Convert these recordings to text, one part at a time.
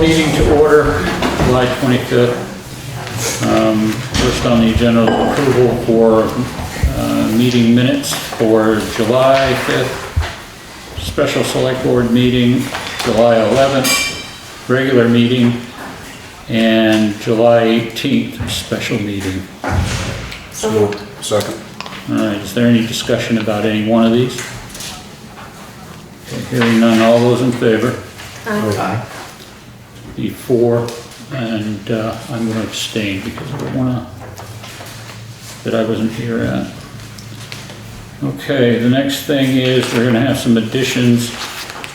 meeting to order, July 25th. First on the agenda is approval for meeting minutes for July 5th, Special Selectboard meeting, July 11th, regular meeting, and July 18th, special meeting. So moved. Second. All right, is there any discussion about any one of these? Okay, hearing none, all those in favor? Aye. Be four, and I'm going to abstain because of the one that I wasn't here at. Okay, the next thing is we're going to have some additions,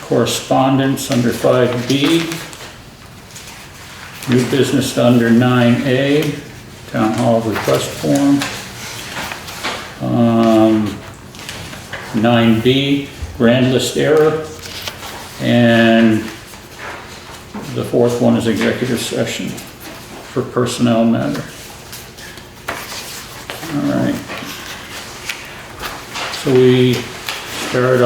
correspondence under 5B, new business under 9A, town hall request form, 9B, grand list error, and the fourth one is executive session for personnel matter. All right. So we'll start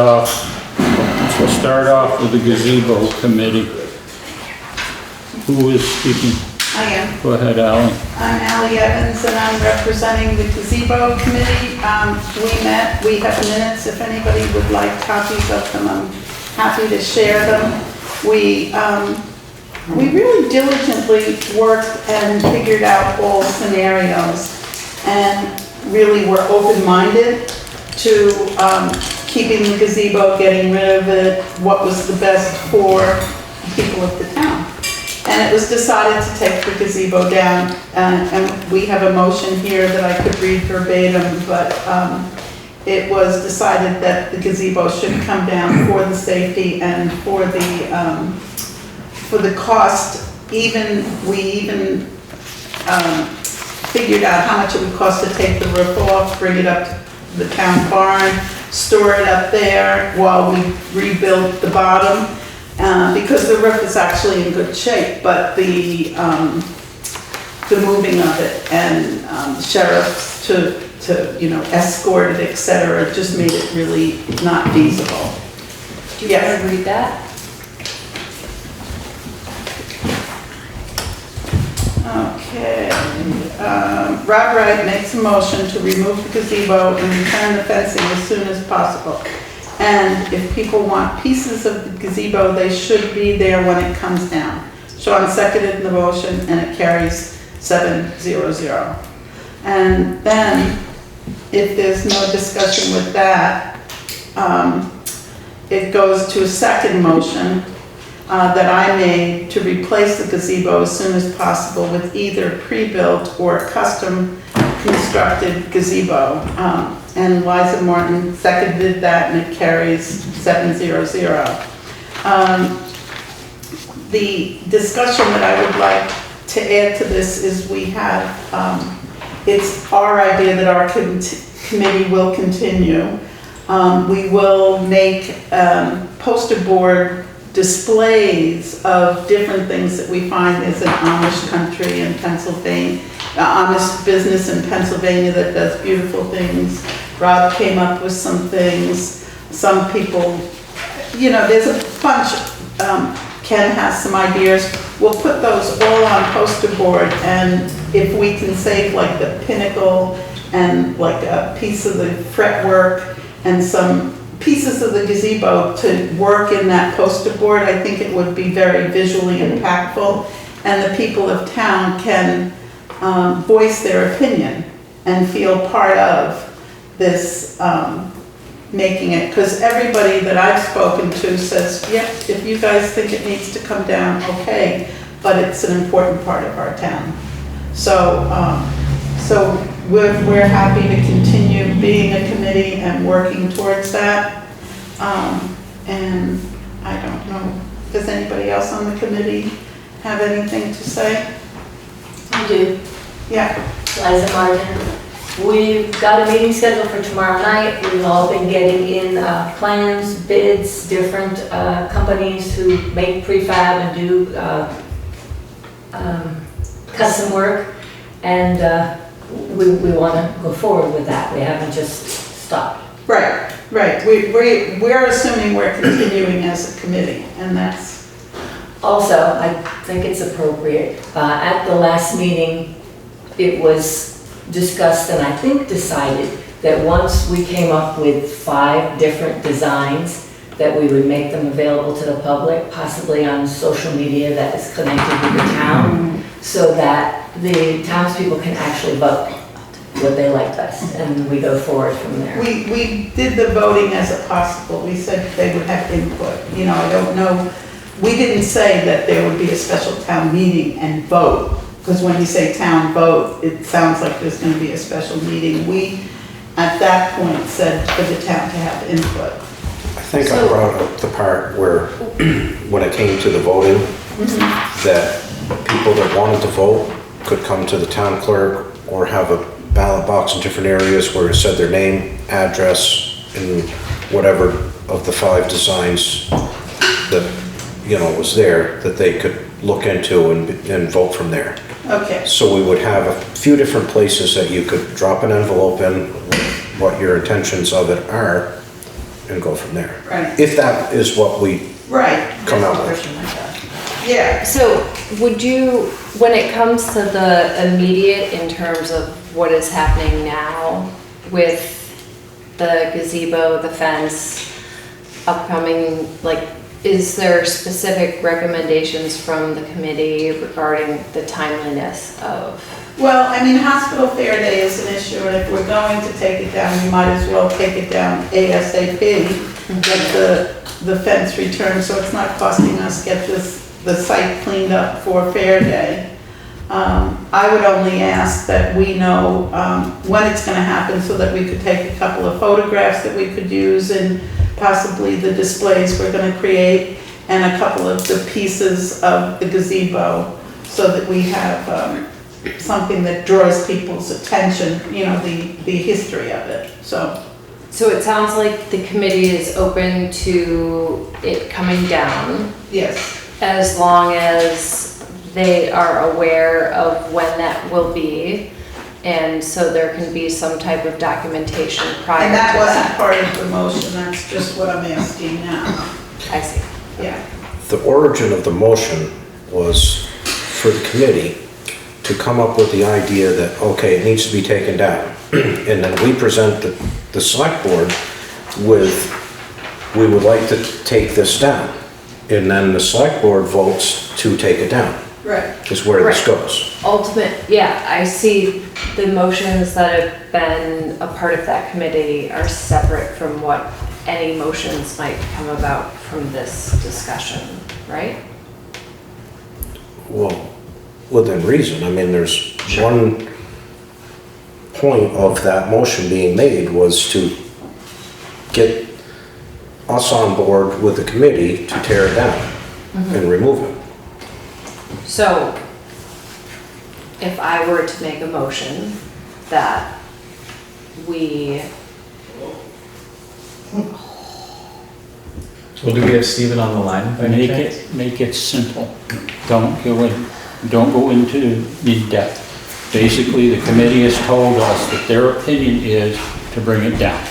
off with the Gazebo Committee. Who is speaking? I am. Go ahead, Ally. I'm Ally Evans, and I'm representing the Gazebo Committee. We met, we have minutes, if anybody would like copies of them, I'm happy to share them. We really diligently worked and figured out all scenarios, and really were open-minded to keeping the gazebo, getting rid of it, what was the best for the people of the town. And it was decided to take the gazebo down, and we have a motion here that I could read verbatim, but it was decided that the gazebo should come down for the safety and for the cost. We even figured out how much it would cost to take the roof off, bring it up to the town barn, store it up there while we rebuild the bottom. Because the roof is actually in good shape, but the moving of it and sheriffs to escort it, etc., just made it really not feasible. Do you want to read that? Okay. Rob Wright makes a motion to remove the gazebo and return the fencing as soon as possible. And if people want pieces of the gazebo, they should be there when it comes down. Sean seconded the motion, and it carries 7-0-0. And then, if there's no discussion with that, it goes to a second motion that I made to replace the gazebo as soon as possible with either pre-built or custom constructed gazebo. And Liza Martin seconded that, and it carries 7-0-0. The discussion that I would like to add to this is we have, it's our idea that our committee will continue. We will make poster board displays of different things that we find is an Amish country in Pennsylvania, Amish business in Pennsylvania that does beautiful things. Rob came up with some things. Some people, there's a bunch. Ken has some ideas. We'll put those all on poster board, and if we can save like the pinnacle and like a piece of the fretwork and some pieces of the gazebo to work in that poster board, I think it would be very visually impactful, and the people of town can voice their opinion and feel part of this making it, because everybody that I've spoken to says, yep, if you guys think it needs to come down, okay, but it's an important part of our town. So we're happy to continue being a committee and working towards that. And I don't know, does anybody else on the committee have anything to say? I do. Yeah. Liza Martin. We've got a meeting scheduled for tomorrow night. We've all been getting in plans, bids, different companies who make prefab and do custom work. And we want to go forward with that. We haven't just stopped. Right. We're assuming we're continuing as a committee, and that's Also, I think it's appropriate, at the last meeting, it was discussed and I think decided that once we came up with 5 different designs, that we would make them available to the public, possibly on social media that is connected with the town, so that the townspeople can actually vote what they like best, and we go forward from there. We did the voting as a possible, we said they would have input, you know, I don't know, we didn't say that there would be a special town meeting and vote, because when you say town vote, it sounds like there's gonna be a special meeting. We, at that point, said for the town to have input. I think I brought up the part where, when it came to the voting, that people that wanted to vote could come to the town clerk or have a ballot box in different areas where it said their name, address, and whatever of the 5 designs that, you know, was there, that they could look into and vote from there. Okay. So we would have a few different places that you could drop an envelope in, what your intentions of it are, and go from there. Right. If that is what we Right. come out with. Yeah. So would you, when it comes to the immediate in terms of what is happening now with the gazebo, the fence, upcoming, like, is there specific recommendations from the committee regarding the timeliness of? Well, I mean, hospital fair day is an issue, and if we're going to take it down, we might as well take it down ASAP, get the fence returned, so it's not costing us, get the site cleaned up for fair day. I would only ask that we know when it's gonna happen, so that we could take a couple of photographs that we could use, and possibly the displays we're gonna create, and a couple of the pieces of the gazebo, so that we have something that draws people's attention, you know, the history of it, so. So it sounds like the committee is open to it coming down Yes, as long as they are aware of when that will be. And so there can be some type of documentation prior to and that wasn't that. part of the motion, that's just what I'm asking now, I see. yeah. The origin of the motion was for the committee to come up with the idea that, okay, it needs to be taken down. And then we present the select board with, we would like to take this down. And then the select board votes to take it down, Right. is where this Right. goes. Yeah, I see the motions that have been a part of that committee are separate from what any motions might come about from this discussion, right? Well, within reason, I mean, there's one point of that motion being made was to get us on board with the committee to tear it down and remove it. So if I were to make a motion that we, Well, do we have Stephen on the line by any chance? Make it simple. Don't go into in-depth. Basically, the committee has told us that their opinion is to bring it down.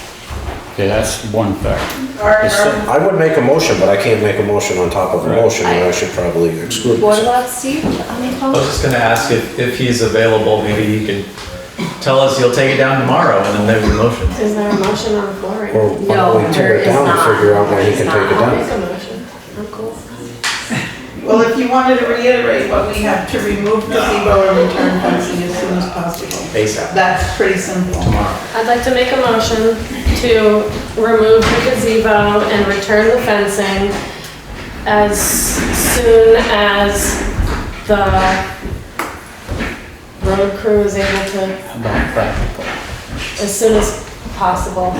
Okay, that's one factor. I would make a motion, but I can't make a motion on top of a Right. motion, and I should probably exclude what myself. about Steve on the I phone? was just gonna ask if he's available, maybe he could tell us he'll take it down tomorrow and then there's a motion. Is there a motion on the floor? right Or now? why don't we tear it there is down and not. figure out when he There can is take it not. I'll make down? a motion. I'm cool. Well, if you wanted to reiterate what we have to remove gazebo and return fencing as soon as possible. ASAP. That's pretty simple. Tomorrow. I'd like to make a motion to remove the gazebo and return the fencing as soon as the road crew is able to, About practical. as soon as possible.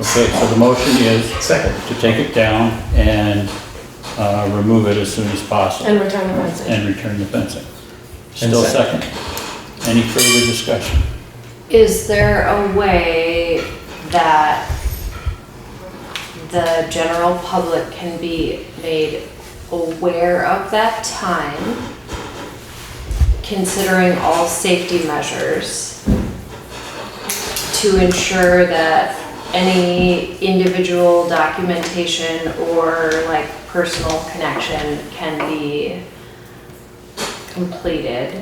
Okay, so the motion is Second. to take it down and remove it as soon as possible And return the fencing. and return the fencing. And Still second. second. Any further discussion? Is there a way that the general public can be made aware of that time, considering all safety measures, to ensure that any individual documentation or like personal connection can be completed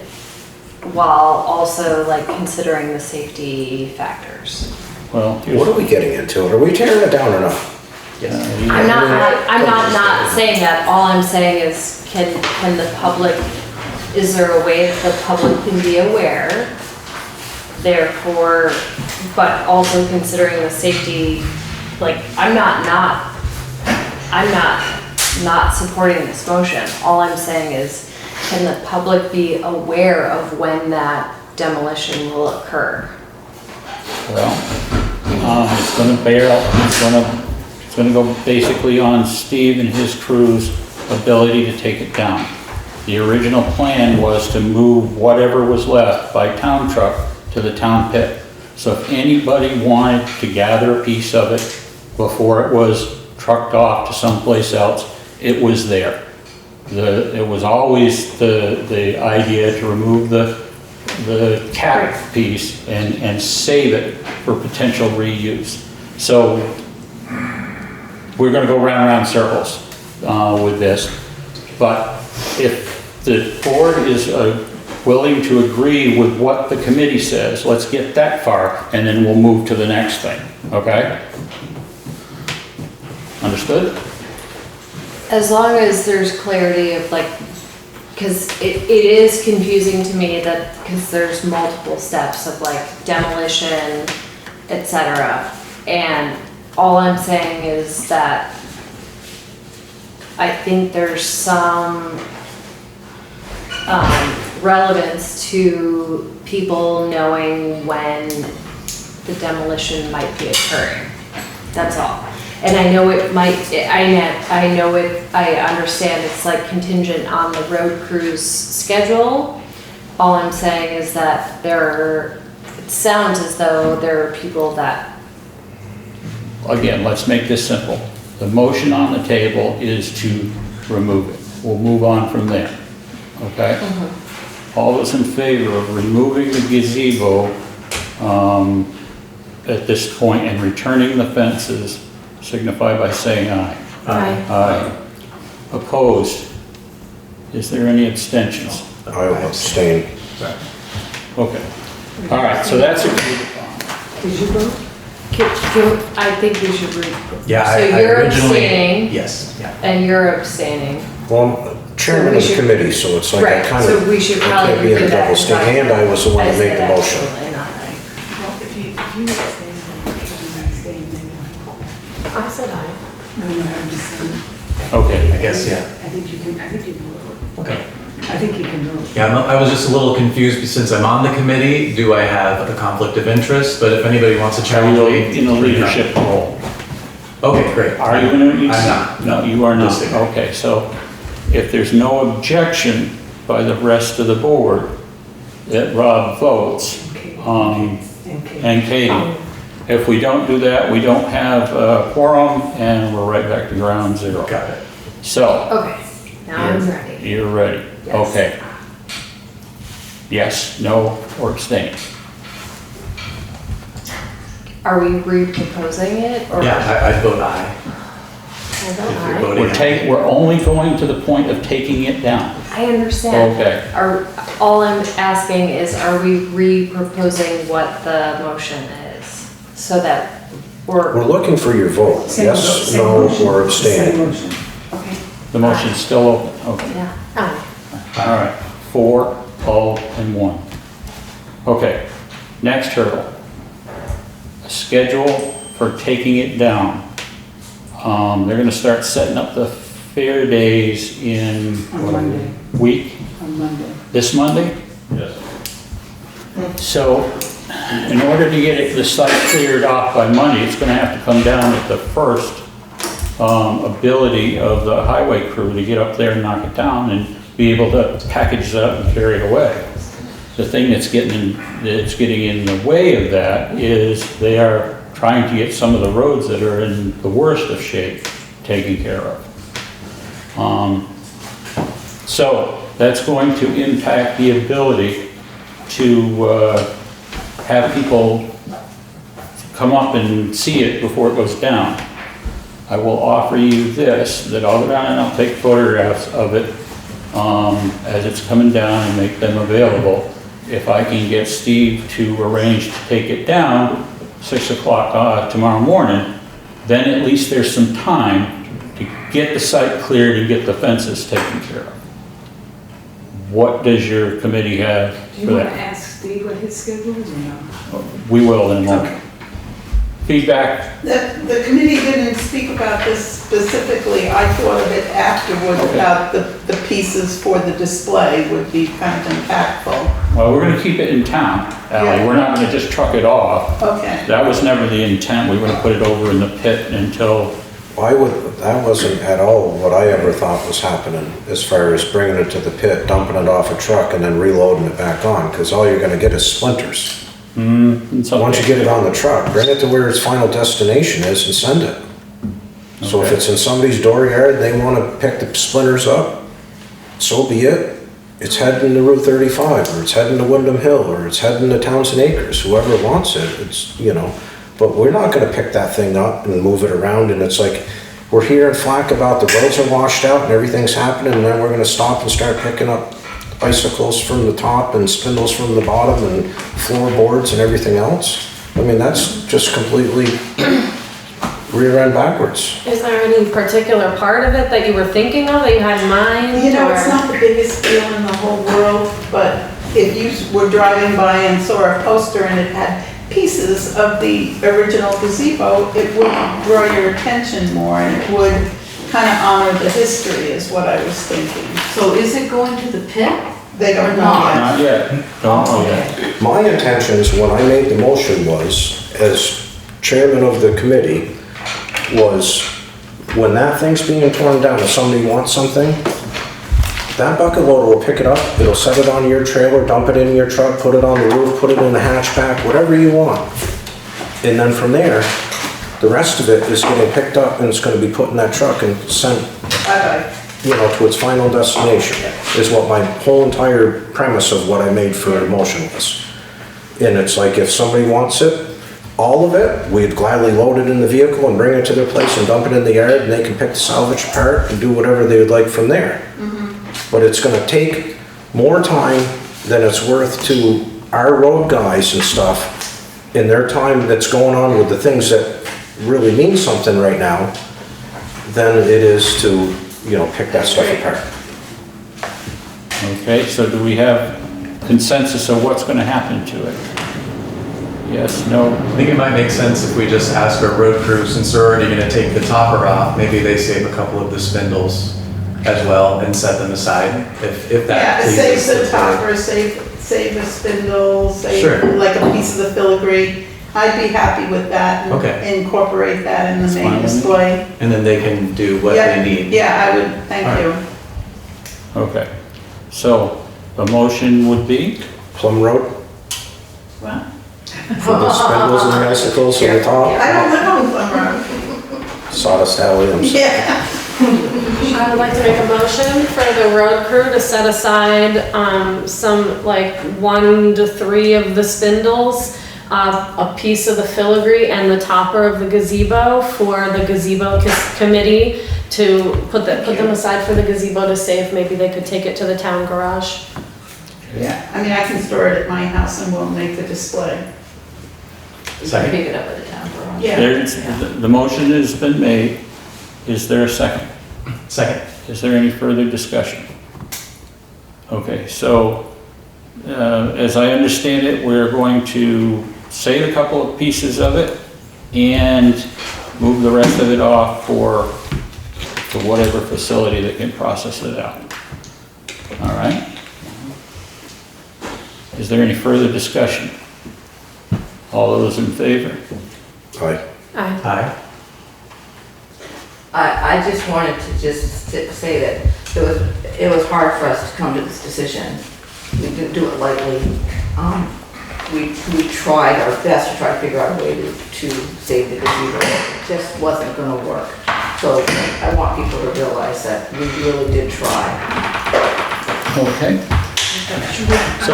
while also like considering the safety factors. Well, What are we getting into? Are we tearing it down or not? I'm not saying that. All I'm saying is, can the public, is there a way that the public can be aware? Therefore, but also considering the safety, like, I'm not supporting this motion. All I'm saying is, can the public be aware of when that demolition will occur? well, it's gonna it's gonna go basically on Steve and his crew's ability to take it down. The original plan was to move whatever was left by town truck to the town pit. So if anybody wanted to gather a piece of it before it was trucked off to someplace else, it was there. It was always the idea to remove the cap piece and save it for potential reuse. So we're gonna go round and round circles with this. But if the board is willing to agree with what the committee says, let's get that far, and then we'll move to the next thing, okay? Understood? As long as there's clarity of like, because it is confusing to me that, because there's multiple steps of like demolition, etc. And all I'm saying is that I think there's some relevance to people knowing when the demolition might be occurring. That's all. And I know it might, I understand it's like contingent on the road crew's schedule. All I'm saying is that it sounds as though there are people that. Again, let's make this simple. The motion on the table is to remove it. We'll move on from there, okay? All those in favor of removing the gazebo at this point and returning the fences, signify by saying aye. Aye. Aye. Opposed? Is there any abstentions? I will abstain. Okay. All right, so that's agreed upon. Did you vote? I think we should read. Yeah, So I you're originally, abstaining yes, yeah. and you're abstaining. Well, I'm chairman of the committee, so it's like I Right, kind so of, we should I probably can't be in do a that. double stand, and I was the one I to make said the motion. absolutely not. Well, if you abstain, then you can abstain, then I said aye. no, you have to say. Okay. I guess, yeah. I think you can vote. Okay. I think you can vote. Yeah, I was just a little confused, since I'm on the committee, do I have a conflict of interest? But if anybody wants to Are challenge you me. in a leadership role? Okay, great. Are you in a? I'm not. No, you are not. Just a- Okay, so if there's no objection by the rest of the board that Rob votes, and Katie, if we don't do that, we don't have a quorum and we're right back to ground zero. Got it. So, Okay, now I'm ready. you're ready? Yes. Okay. Yes, no, or abstain? Are we re-proposing it or? Yeah, I'd vote aye. I vote If you're aye. voting We're only going to the point of taking it down. I understand. Okay. All I'm asking is, are we re-proposing what the motion is? So that We're looking for your vote, yes, no, or abstain. Same motion. Okay. The motion's still open, okay. yeah, aye. All right, 4, 0, and 1. Okay, next hurdle. A schedule for taking it down. They're gonna start setting up the fair days in On Monday. week, On Monday. this Monday? Yes. So, in order to get the site cleared off by Monday, it's gonna have to come down at the first ability of the highway crew to get up there and knock it down and be able to package it up and carry it away. The thing that's getting in the way of that is they are trying to get some of the roads that are in the worst of shape taken care of. So that's going to impact the ability to have people come up and see it before it goes down, I will offer you this, that I'll go down and I'll take photographs of it as it's coming down and make them available. If I can get Steve to arrange to take it down 6 o'clock tomorrow morning, then at least there's some time to get the site cleared and get the fences taken care of. What does your committee have Do you for want to that? ask Steve what his schedule is or no? We will in a moment. Feedback? The committee didn't speak about this specifically. I thought of it afterwards Okay. about the pieces for the display would be kind of impactful. Well, we're gonna keep it in town, Ally. Yeah. We're not gonna just truck it off. Okay. That was never the intent. We were gonna put it over in the pit until, That wasn't at all what I ever thought was happening, as far as bringing it to the pit, dumping it off a truck, and then reloading it back on, because all you're gonna get is splinters. it's Once you okay. get it on the truck, bring it to where its final destination is and send it. So if Okay. it's in somebody's dooryard, they wanna pick the splinters up, so be it. It's heading to Route 35, or it's heading to Wyndham Hill, or it's heading to Townshend Acres, whoever wants it, it's, but we're not gonna pick that thing up and move it around, and it's like, we're hearing flack about the roads are washed out and everything's happening, and then we're gonna stop and start picking up icicles from the top and spindles from the bottom and floorboards and everything else. I mean, that's just completely rear end backwards. Is there any particular part of it that you were thinking of, that you had in mind? You know, it's or- not the biggest deal in the whole world, but if you were driving by and saw a poster and it had pieces of the original gazebo, it would draw your attention more and it would kind of honor the history is what I was thinking. So is it going to the pit? They don't know Not. yet. Not yet. Don't know yet. My intentions, when I made the motion was, as chairman of the committee, was when that thing's being torn down, if somebody wants something, that bucket loader will pick it up, it'll set it on your trailer, dump it in your truck, put it on the roof, put it in the hatchback, whatever you want. And then from there, the rest of it is getting picked up and it's gonna be put in that truck and sent, Bye-bye. to its final destination, is what my whole entire premise of what I made for a motion was. And it's like, if somebody wants it, all of it, we'd gladly load it in the vehicle and bring it to their place and dump it in the yard, and they can pick the salvage apart and do whatever they would like from there. But it's gonna take more time than it's worth to our road guys and stuff, in their time that's going on with the things that really mean something right now, than it is to, pick that stuff apart. Okay, so do we have consensus of what's gonna happen to it? Yes, no? I think it might make sense if we just ask our road crew, since they're already gonna take the topper off, maybe they save a couple of the spindles as well and set them aside, if Yeah, that save pleases the the board. topper, save a spindle, Sure. save like a piece of the filigree. I'd be happy with that. And Okay. incorporate that in the That's fine main with me. display. And then they can do what Yeah, they need. Yeah, I would, thank All you. Okay. So, the motion would be? Plum Road, What? for the spindles and the icicles on the top, I don't live on Plum Road. sawdust alley, I'm sorry. Yeah. I would like to make a motion for the road crew to set aside, some, like, 1 to 3 of the spindles, a piece of the filigree and the topper of the gazebo for the gazebo committee to put them aside for the gazebo to save, maybe they could take it to the town garage. Yeah, I mean, I can store it at my house and we'll make the display. Second. Pick it up at the town garage. Yeah. The motion has been made. Is there a second? Second. Is there any further discussion? Okay, so, as I understand it, we're going to save a couple of pieces of it and move the rest of it off to whatever facility that can process it out. All right? Is there any further discussion? All those in favor? Aye. Aye. Aye. I just wanted to say that it was hard for us to come to this decision. We didn't do it lightly. We tried our best to try to figure out a way to save the gazebo. It just wasn't gonna work. So I want people to realize that we really did try. Okay. So,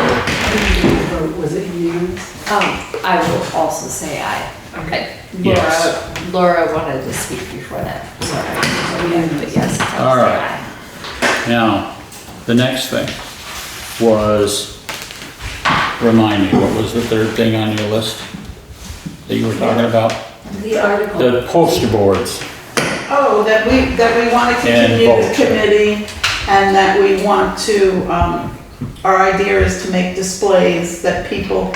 Was it unanimous? I will also say aye. Okay. Yes. Laura wanted to speak before that, sorry. But yes. that was All the right. Now, the next thing was, remind me, what was the third thing on your list that you were talking about? The article. The poster boards. Oh, that we want to And continue the vote. committee, and that we want to, our idea is to make displays that people,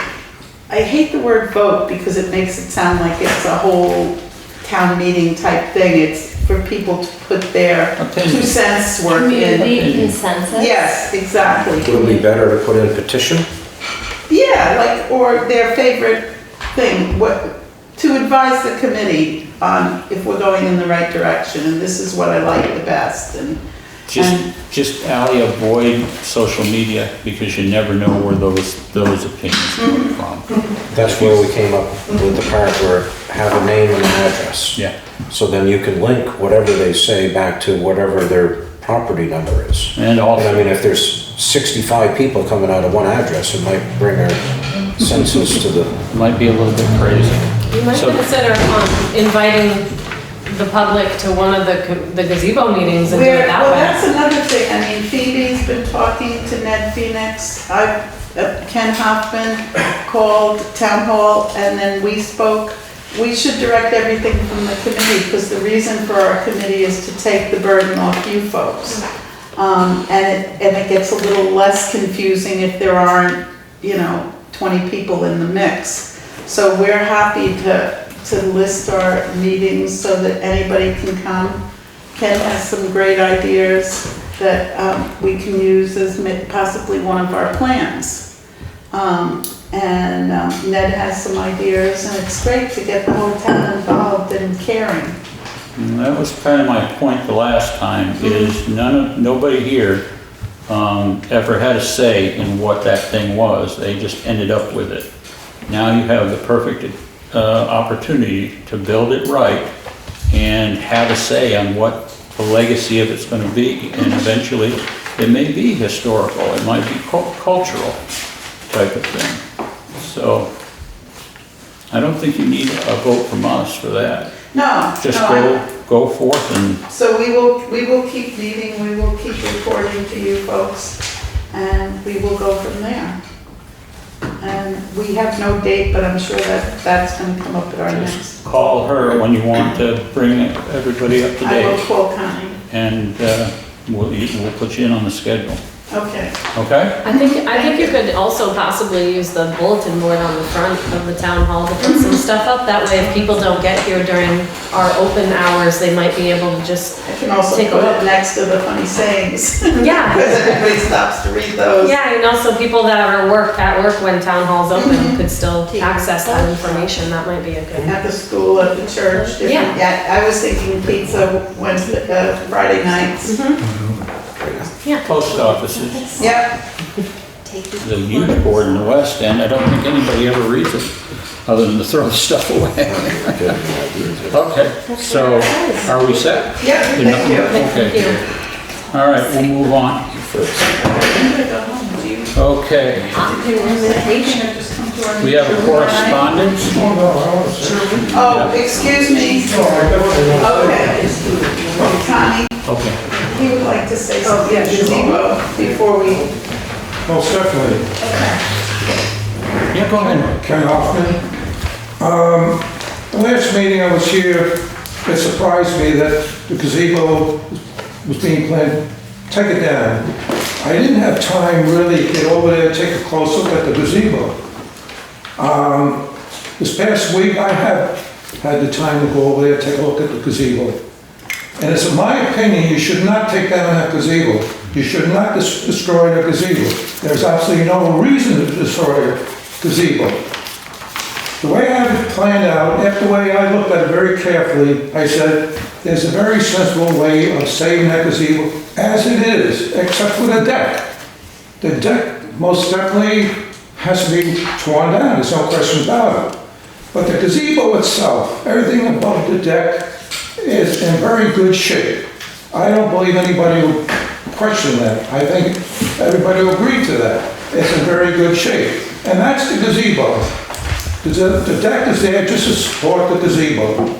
I hate the word vote because it makes it sound like it's a whole town meeting type thing. It's for people to put their Opinion. 2 cents worth in. Community consensus? Yes, exactly. Would it be better to put in petition? Yeah, like, or their favorite thing, to advise the committee on if we're going in the right direction, and this is what I like the best, and Just Ally, avoid social media because you never know where those opinions come from. That's where we came up with the part where have a name and an address. Yeah. So then you can link whatever they say back to whatever their property number is. And And I also, mean, if there's 65 people coming out of one address, it might bring our census to the, might be a little bit crazy. You might So- consider inviting the public to one of the gazebo meetings and do it that well, way. that's another thing, I mean, Phoebe's been talking to Ned Phoenix, Ken Hoffman called town hall, and then we spoke. We should direct everything from the committee, because the reason for our committee is to take the burden off you folks. And it gets a little less confusing if there aren't, 20 people in the mix. So we're happy to list our meetings so that anybody can come. Ken has some great ideas that we can use as possibly one of our plans. And Ned has some ideas, and it's great to get the whole town involved and caring. And that was kind of my point the last time, is nobody here ever had a say in what that thing was. They just ended up with it. Now you have the perfect opportunity to build it right and have a say on what the legacy of it's going to be. And eventually, it may be historical, it might be cultural type of thing. So, I don't think you need a vote from us for that. No, Just no, go forth and, so we will keep meeting, we will keep reporting to you folks, and we will go from there. And we have no date, but I'm sure that's gonna come up at our just next. call her when you want to bring everybody up to I will date. call Connie. And we'll put you in on the schedule, Okay. okay? I think you could also possibly use the bulletin board on the front of the town hall to put some stuff up. That way, if people don't get here during our open hours, they might be able to just, I can also Take a put it look. next to the funny sayings. yeah. Because everybody stops to read those. Yeah, and also people that are at work when town hall's open could still access that information. That might be a good. At the school, at the church. different- Yeah, I was thinking pizza Wednesday, Friday nights. Post offices, Yep. the youth board in the West End, I don't think anybody ever reads it, other than to throw the stuff away. Okay, so are we set? Yep, thank you. Okay. All right, we'll move on. Okay, we have a correspondence. Oh, excuse me. Okay. Connie, Okay. he would like to say something, gazebo, before we, Most definitely. Yeah, go ahead. Ken Hoffman. The last meeting I was here, it surprised me that the gazebo was being planned. Take it down. I didn't have time really to get over there, take a close look at the gazebo. This past week, I have had the time to go over there, take a look at the gazebo. And it's in my opinion, you should not take down that gazebo. You should not destroy the gazebo. There's absolutely no reason to destroy a gazebo. The way I have it planned out, after the way I looked at it very carefully, I said, there's a very sensible way of saving that gazebo as it is, except for the deck. The deck most definitely has to be torn down, there's no question about it. But the gazebo itself, everything above the deck is in very good shape. I don't believe anybody will question that. I think everybody will agree to that. It's in very good shape. And that's the gazebo. The deck is there just to support the gazebo.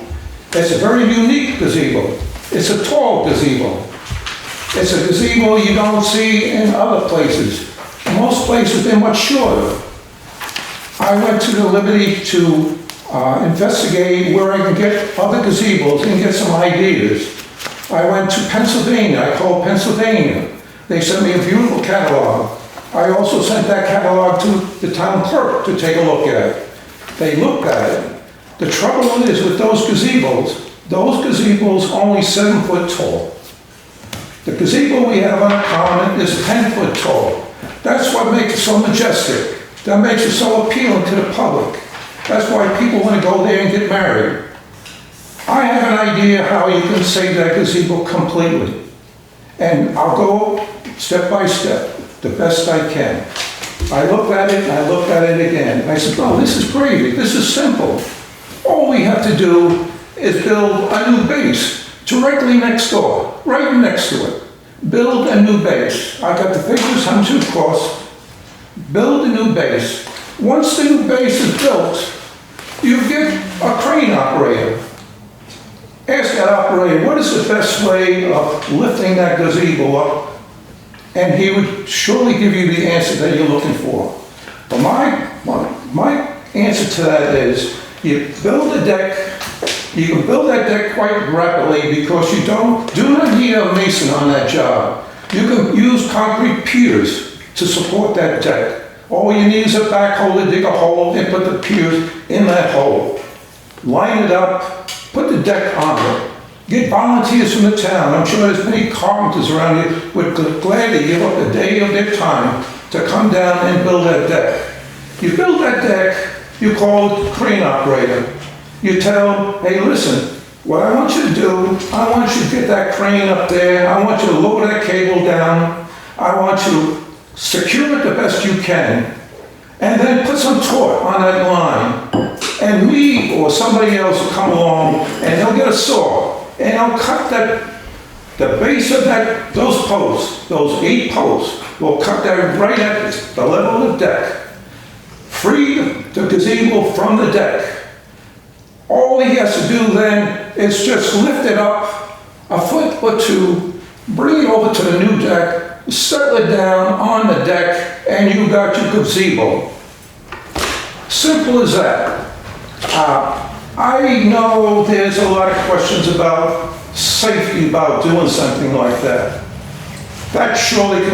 It's a very unique gazebo. It's a tall gazebo. It's a gazebo you don't see in other places. Most places, they're much shorter. I went to the liberty to investigate where I can get other gazebos and get some ideas. I went to Pennsylvania. I called Pennsylvania. They sent me a beautiful catalog. I also sent that catalog to the town clerk to take a look at. They looked at it. The trouble is with those gazebos only 7 foot tall. The gazebo we have on the common is 10 foot tall. That's what makes it so majestic. That makes it so appealing to the public. That's why people want to go there and get married. I have an idea how you can save that gazebo completely. And I'll go step by step, the best I can. I looked at it and I looked at it again. And I said, oh, this is gravy, this is simple. All we have to do is build a new base directly next door, right next to it. Build a new base. I got the figures how much it would cost. Build a new base. Once the new base is built, you get a crane operator. Ask that operator, what is the best way of lifting that gazebo up? And he would surely give you the answer that you're looking for. But my answer to that is, you build a deck, you can build that deck quite rapidly because you do not need a mason on that job. You can use concrete piers to support that deck. All you need is a backhoe to dig a hole and put the piers in that hole. Line it up, put the deck on it. Get volunteers from the town. I'm sure there's many carpenters around here would gladly give up a day of their time to come down and build that deck. You build that deck, you call the crane operator. You tell him, hey, listen, what I want you to do, I want you to get that crane up there. I want you to lower that cable down. I want you to secure it the best you can. And then put some taut on that line. And me or somebody else will come along and they'll get a saw and they'll cut the base of those posts, those 8 posts, we'll cut that right at the level of the deck. Free the gazebo from the deck. All he has to do then is just lift it up a foot or 2, bring it over to the new deck, settle it down on the deck, and you got your gazebo. Simple as that. I know there's a lot of questions about safety about doing something like that. That surely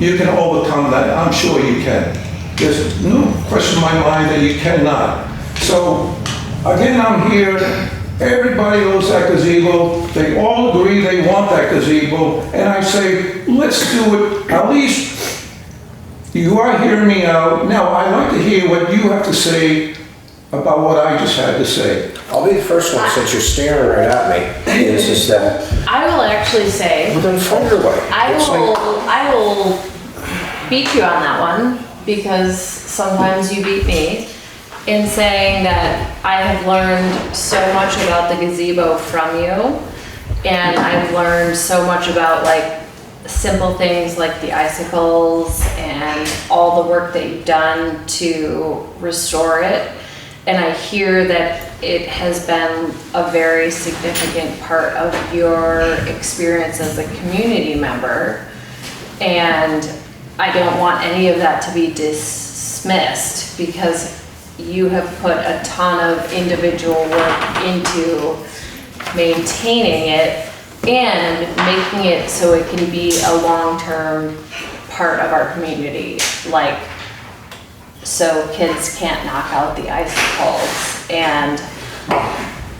you can overcome that. I'm sure you can. There's no question in my mind that you cannot. So again, I'm here. Everybody loves that gazebo. They all agree they want that gazebo. And I say, let's do it. At least you are hearing me out. Now, I'd like to hear what you have to say about what I just had to say. I'll be the first one, since you're staring right at me, is that... I will actually say, Well, then fire away. I will beat you on that one, because sometimes you beat me, in saying that I have learned so much about the gazebo from you, and I've learned so much about like simple things like the icicles and all the work that you've done to restore it. And I hear that it has been a very significant part of your experience as a community member. And I don't want any of that to be dismissed, because you have put a ton of individual work into maintaining it and making it so it can be a long-term part of our community. Like, so kids can't knock out the icicles. And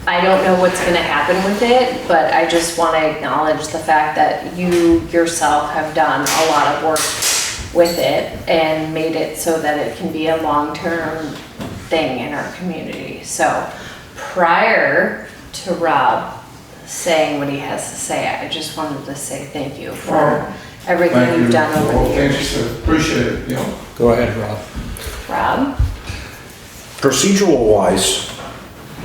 I don't know what's gonna happen with it, but I just wanna acknowledge the fact that you yourself have done a lot of work with it and made it so that it can be a long-term thing in our community. So prior to Rob saying what he has to say, I just wanted to say thank you for everything you've done over the years. Thanks, appreciate it, you know. Go ahead, Rob. Rob? Procedural wise,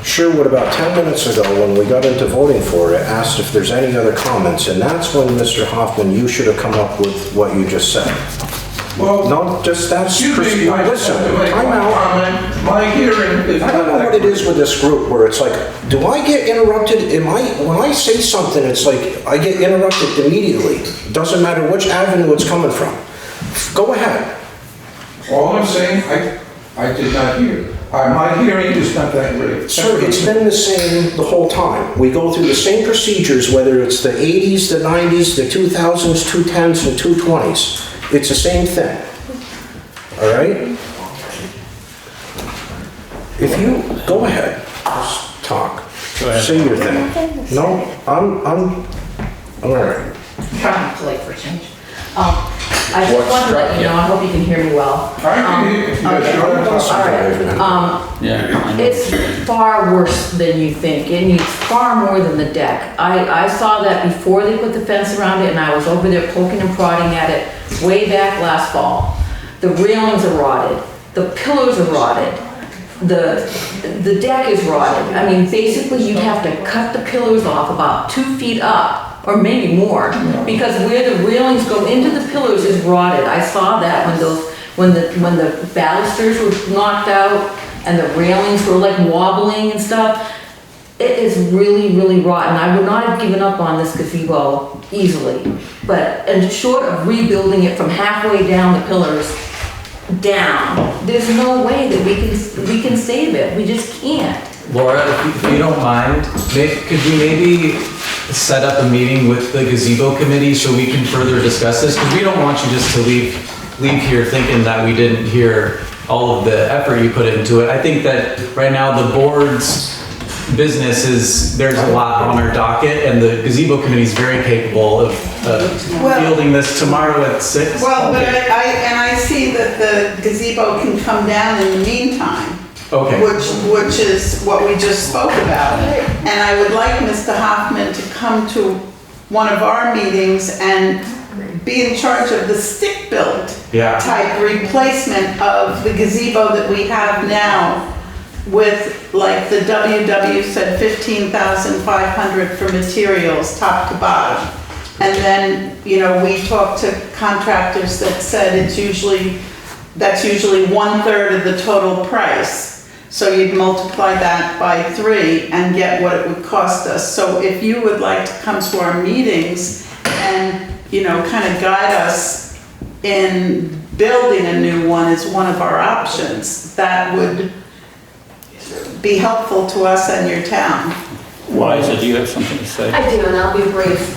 Sherwood about 10 minutes ago when we got into voting for it asked if there's any other comments, and that's when Mr. Hoffman, you should have come up with what you just said. Well, No, just that's, excuse me, I just listen, have to make time one out. comment. My hearing is. I don't know what it is with this group where it's like, do I get interrupted? When I say something, it's like I get interrupted immediately. Doesn't matter which avenue it's coming from. Go ahead. All I'm saying, I did not hear. My hearing is not that great. Sir, it's been the same the whole time. We go through the same procedures, whether it's the 80s, the 90s, the 2000s, 210s, and 220s. It's the same thing. All right? If you, go ahead, just talk. Go ahead. Say your thing. No, I'm all right. Trying to late for change. I just want to let you know, I hope you can hear me well. I can hear you. Okay. Yes, All right. Yeah. I know. It's far worse than you think. It needs far more than the deck. I saw that before they put the fence around it, and I was over there poking and prodding at it way back last fall. The railings are rotted, the pillars are rotted, the deck is rotted. I mean, basically, you'd have to cut the pillars off about 2 feet up, or maybe more, because where the railings go into the pillars is rotted. I saw that when the balusters were knocked out and the railings were like wobbling and stuff. It is really, really rotten. I would not have given up on this gazebo easily, but short of rebuilding it from halfway down the pillars down, there's no way that we can save it. We just can't. Laura, if you don't mind, could we maybe set up a meeting with the Gazebo Committee so we can further discuss this? Because we don't want you just to leave here thinking that we didn't hear all of the effort you put into it. I think that right now the board's business is, there's a lot on our docket, and the Gazebo Committee is very capable of fielding this tomorrow at 6. Well, but I see that the gazebo can come down in the meantime. Okay. Which is what we just spoke about. And I would like Mr. Hoffman to come to one of our meetings and be in charge of the stick-built type replacement of the gazebo that we have now, with, like, the WW said, $15,500 for materials, top to bottom. And then, you know, we talked to contractors that said that's usually 1/3 of the total price. So you'd multiply that by 3 and get what it would cost us. So if you would like to come to our meetings and, you know, kind of guide us in building a new one as one of our options, that would be helpful to us and your town. Liza, do you have something to say? I do, and I'll be brief.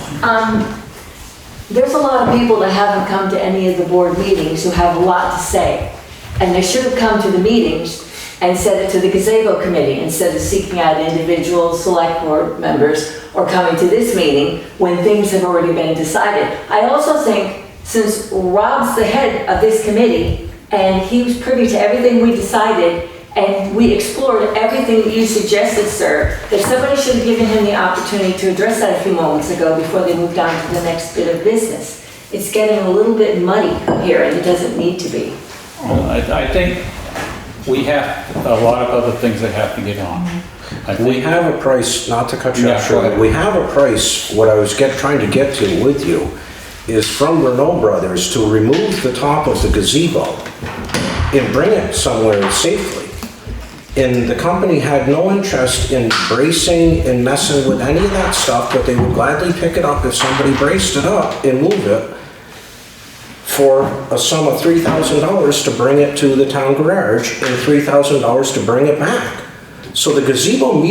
There's a lot of people that haven't come to any of the board meetings who have a lot to say. And they should have come to the meetings and said it to the Gazebo Committee instead of seeking out individual select board members or coming to this meeting when things have already been decided. I also think, since Rob's the head of this committee and he was privy to everything we decided and we explored everything that you suggested, sir, that somebody should have given him the opportunity to address that a few moments ago before they moved on to the next bit of business. It's getting a little bit muddy here and it doesn't need to be. Well, I think we have a lot of other things that have to get on. We have a price, not to cut you Yeah, off go short, ahead. we have a price, what I was trying to get to with you, is from Renault Brothers to remove the top of the gazebo and bring it somewhere safely. And the company had no interest in bracing and messing with any of that stuff, but they would gladly pick it up if somebody braced it up and move it for a sum of $3,000 to bring it to the town garage and $3,000 to bring it back. So the gazebo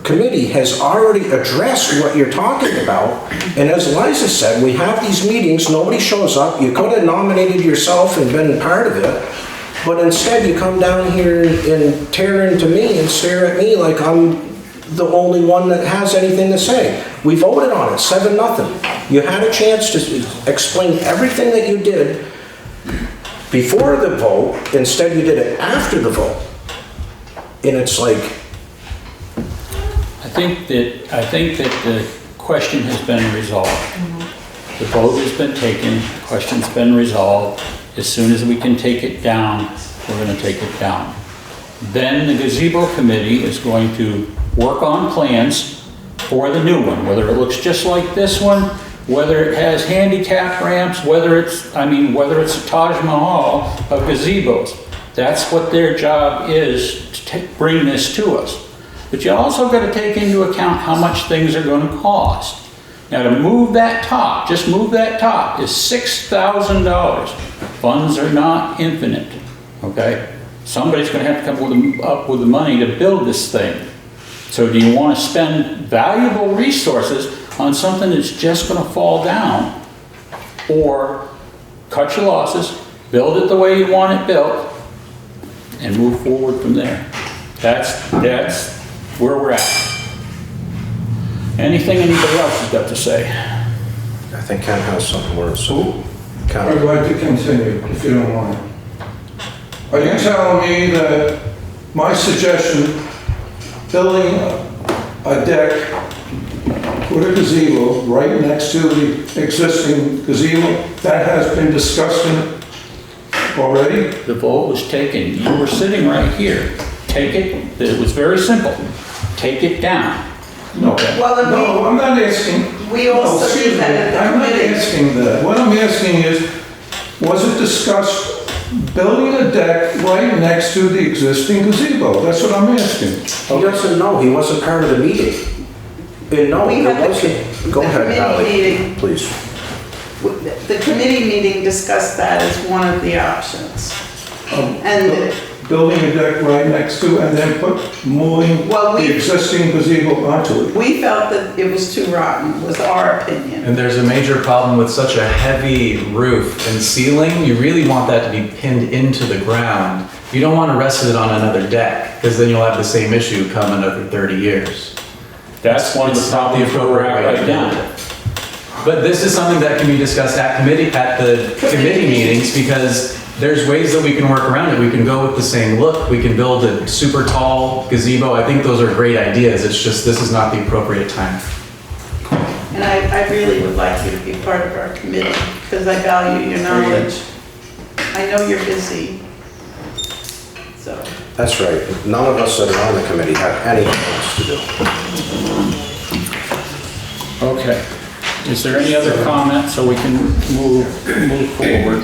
committee has already addressed what you're talking about. And as Liza said, we have these meetings, nobody shows up. You could have nominated yourself and been part of it. But instead you come down here and tear into me and stare at me like I'm the only one that has anything to say. We voted on it, 7-0. You had a chance to explain everything that you did before the vote. Instead you did it after the vote. And it's like, I think that the question has been resolved. The vote has been taken, the question's been resolved. As soon as we can take it down, we're going to take it down. Then the Gazebo Committee is going to work on plans for the new one, whether it looks just like this one whether it has handicap ramps, whether it's a Taj Mahal of gazebos. That's what their job is, to bring this to us. But you also got to take into account how much things are going to cost. Now to move that top, just move that top, is $6,000. Funds are not infinite, okay? Somebody's going to have to come up with the money to build this thing. So do you want to spend valuable resources on something that's just going to fall down? Or cut your losses, build it the way you want it built, and move forward from there. That's where we're at. Anything anybody else has got to say? I think Ken has some words. Ken. I'd like to continue, if you don't mind. Are you telling me that my suggestion, building a deck with a gazebo right next to the existing gazebo, that has been discussed already? The vote was taken. You were sitting right here. Take it. It was very simple. Take it down. Okay. Well, and No, I'm not asking. we also Excuse did me, that at the I'm not committee. asking that. What I'm asking is, was it discussed building a deck right next to the existing gazebo? That's what I'm asking. He doesn't know, he wasn't part of the meeting. No, We it had wasn't. Go the ahead, committee Ally, meeting. please. The committee meeting discussed that as one of the options. And Building a deck right next to, and then moving Well, we- the existing gazebo onto it. we felt that it was too rotten, was our opinion. And there's a major problem with such a heavy roof and ceiling. You really want that to be pinned into the ground. You don't want to rest it on another deck, because then you'll have the same issue come another 30 years. That's one of the It's not the problems we're appropriate at way right to do now. it. But this is something that can be discussed at the committee meetings, because there's ways that we can work around it. We can go with the same look. We can build a super tall gazebo. I think those are great ideas. It's just, this is not the appropriate time. And I really would like you to be part of our committee, because I value your knowledge. I know you're busy, so. That's right. None of us that are on the committee have anything else to do. Okay. Is there any other comments so we can move forward?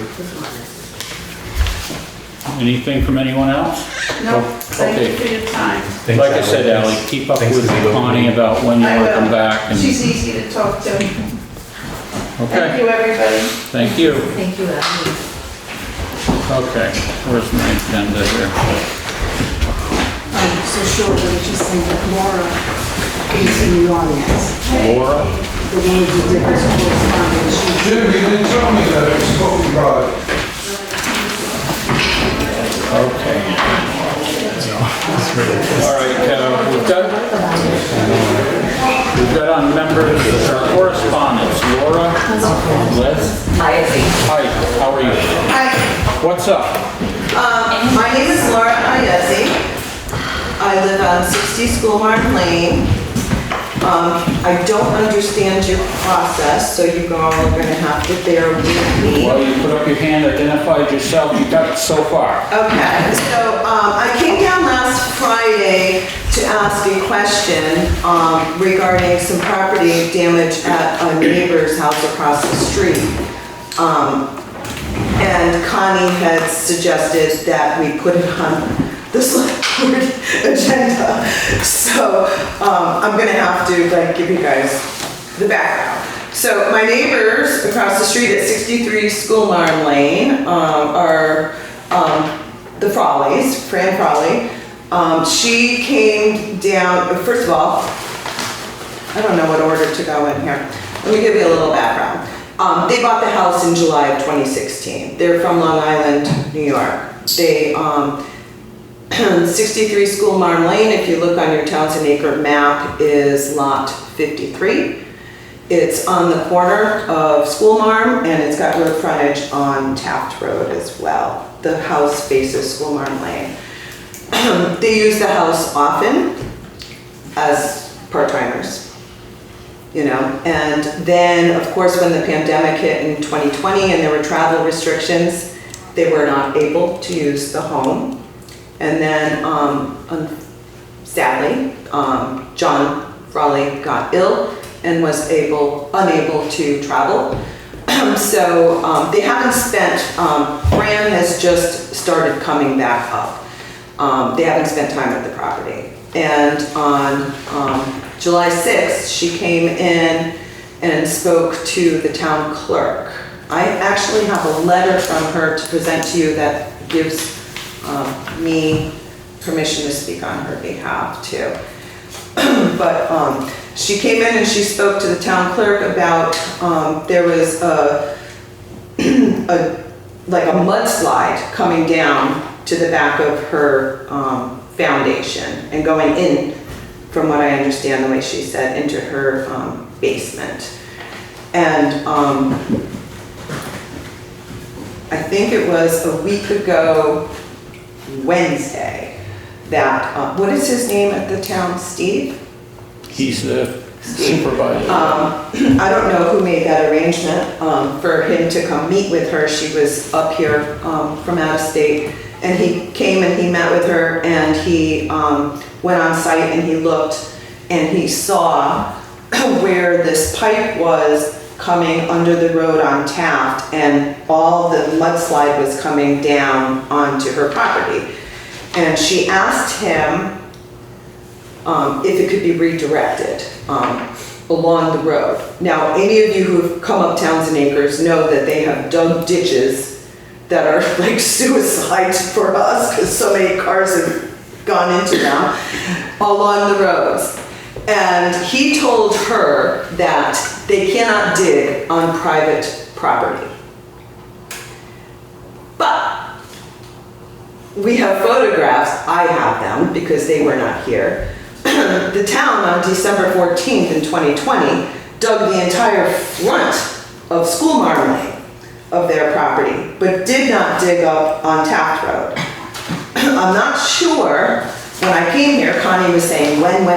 Anything from anyone else? No, thank you Okay. for your time. Thanks, Like I Ally. said, Ally, keep up Thanks, with Gazebo Connie Committee. about when you I want to come will. back. And She's easy to talk to. Thank okay, you, everybody. thank you. Thank you, Ashley. Okay, where's my agenda here? So sure, but it's just saying that Laura is in the audience. Laura? The one who did this correspondence. Jim, you didn't tell me that it was spoken about it. Okay. All right, we've got on members our correspondence. Laura, Les, Iezzi. hi, how are you? Hi, What's up? my name is Laura Iezzi. I live on 60 Schoolmark Lane. I don't understand your process, so you all are gonna have to bear with me. Well, you put up your hand, identified yourself, you got it so far. Okay, so I came down last Friday to ask a question regarding some property damage at a neighbor's house across the street. And Connie had suggested that we put it on the select board agenda. So I'm gonna have to give you guys the background. So my neighbors across the street at 63 Schoolmarm Lane are the Frawleys, Fran Frawley. She came down, first of all, I don't know what order to go in here. Let me give you a little background. They bought the house in July of 2016. They're from Long Island, New York. They, 63 Schoolmarm Lane, if you look on your Townshend acre map, is lot 53. It's on the corner of Schoolmarm, and it's got road frontage on Taft Road as well. The house faces Schoolmarm Lane. They use the house often as part-timers, you know, and then, of course, when the pandemic hit in 2020 and there were travel restrictions, they were not able to use the home. And then, sadly, John Frawley got ill and was unable to travel. So they haven't spent, Fran has just started coming back up. They haven't spent time at the property. And on July 6th, she came in and spoke to the town clerk. I actually have a letter from her to present to you that gives me permission to speak on her behalf too. But she came in and she spoke to the town clerk about, there was like a mudslide coming down to the back of her foundation and going in, from what I understand, the way she said, into her basement. And I think it was a week ago Wednesday that, what is his name at the town, Steve? He's the supervisor. I don't know who made that arrangement for him to come meet with her. She was up here from out of state, and he came and he met with her, and he went on site and he looked and he saw where this pipe was coming under the road on Taft, and all the mudslide was coming down onto her property. And she asked him if it could be redirected along the road. Now, any of you who've come up Townsend Acres know that they have dug ditches that are like suicides for us because so many cars have gone into them along the roads. And he told her that they cannot dig on private property. But we have photographs, I have them because they were not here. The town on December 14th in 2020 dug the entire front of School Marm Lane of their property, but did not dig up on Taft Road. I'm not sure, when I came here, Connie was saying when.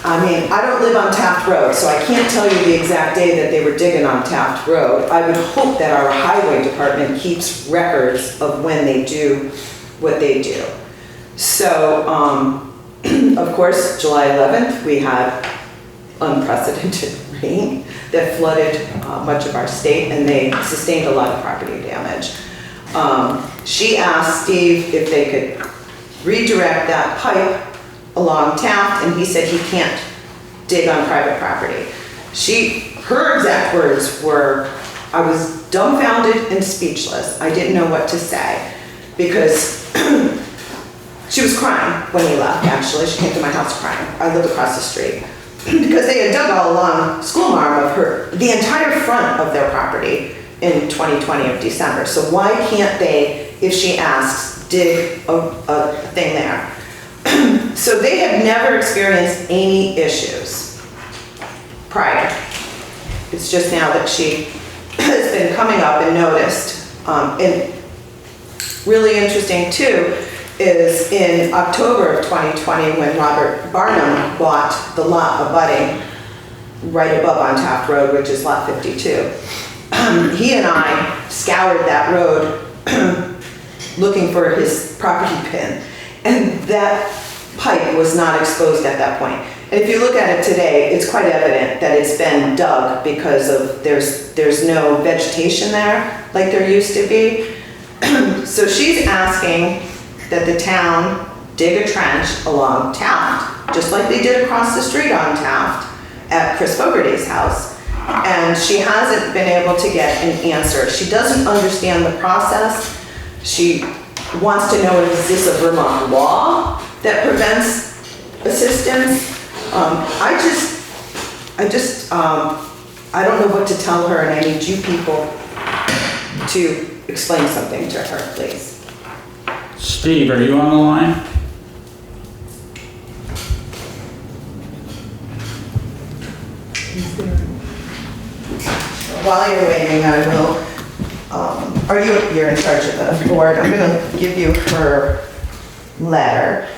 I mean, I don't live on Taft Road, so I can't tell you the exact day that they were digging on Taft Road. I would hope that our highway department keeps records of when they do what they do. So, of course, July 11th, we had unprecedented rain that flooded much of our state, and they sustained a lot of property damage. She asked Steve if they could redirect that pipe along Taft, and he said he can't dig on private property. Her exact words were, I was dumbfounded and speechless. I didn't know what to say, because she was crying when we left, actually. She came to my house crying. I lived across the street. Because they had dug all along School Marm of the entire front of their property in 2020 of December. So why can't they, if she asks, dig a thing there? So they have never experienced any issues prior. It's just now that she has been coming up and noticed. And really interesting too is in October of 2020 when Robert Barnum bought the lot abutting right above on Taft Road, which is lot 52. He and I scoured that road looking for his property pin, and that pipe was not exposed at that point. And if you look at it today, it's quite evident that it's been dug because of there's no vegetation there like there used to be. So she's asking that the town dig a trench along Taft, just like they did across the street on Taft at Chris Fogarty's house. And she hasn't been able to get an answer. She doesn't understand the process. She wants to know, is this a Vermont law that prevents assistance? I don't know what to tell her, and I need you people to explain something to her, please. Steve, are you on the line? While you're waiting, I will, you're in charge of the board, I'm gonna give you her letter.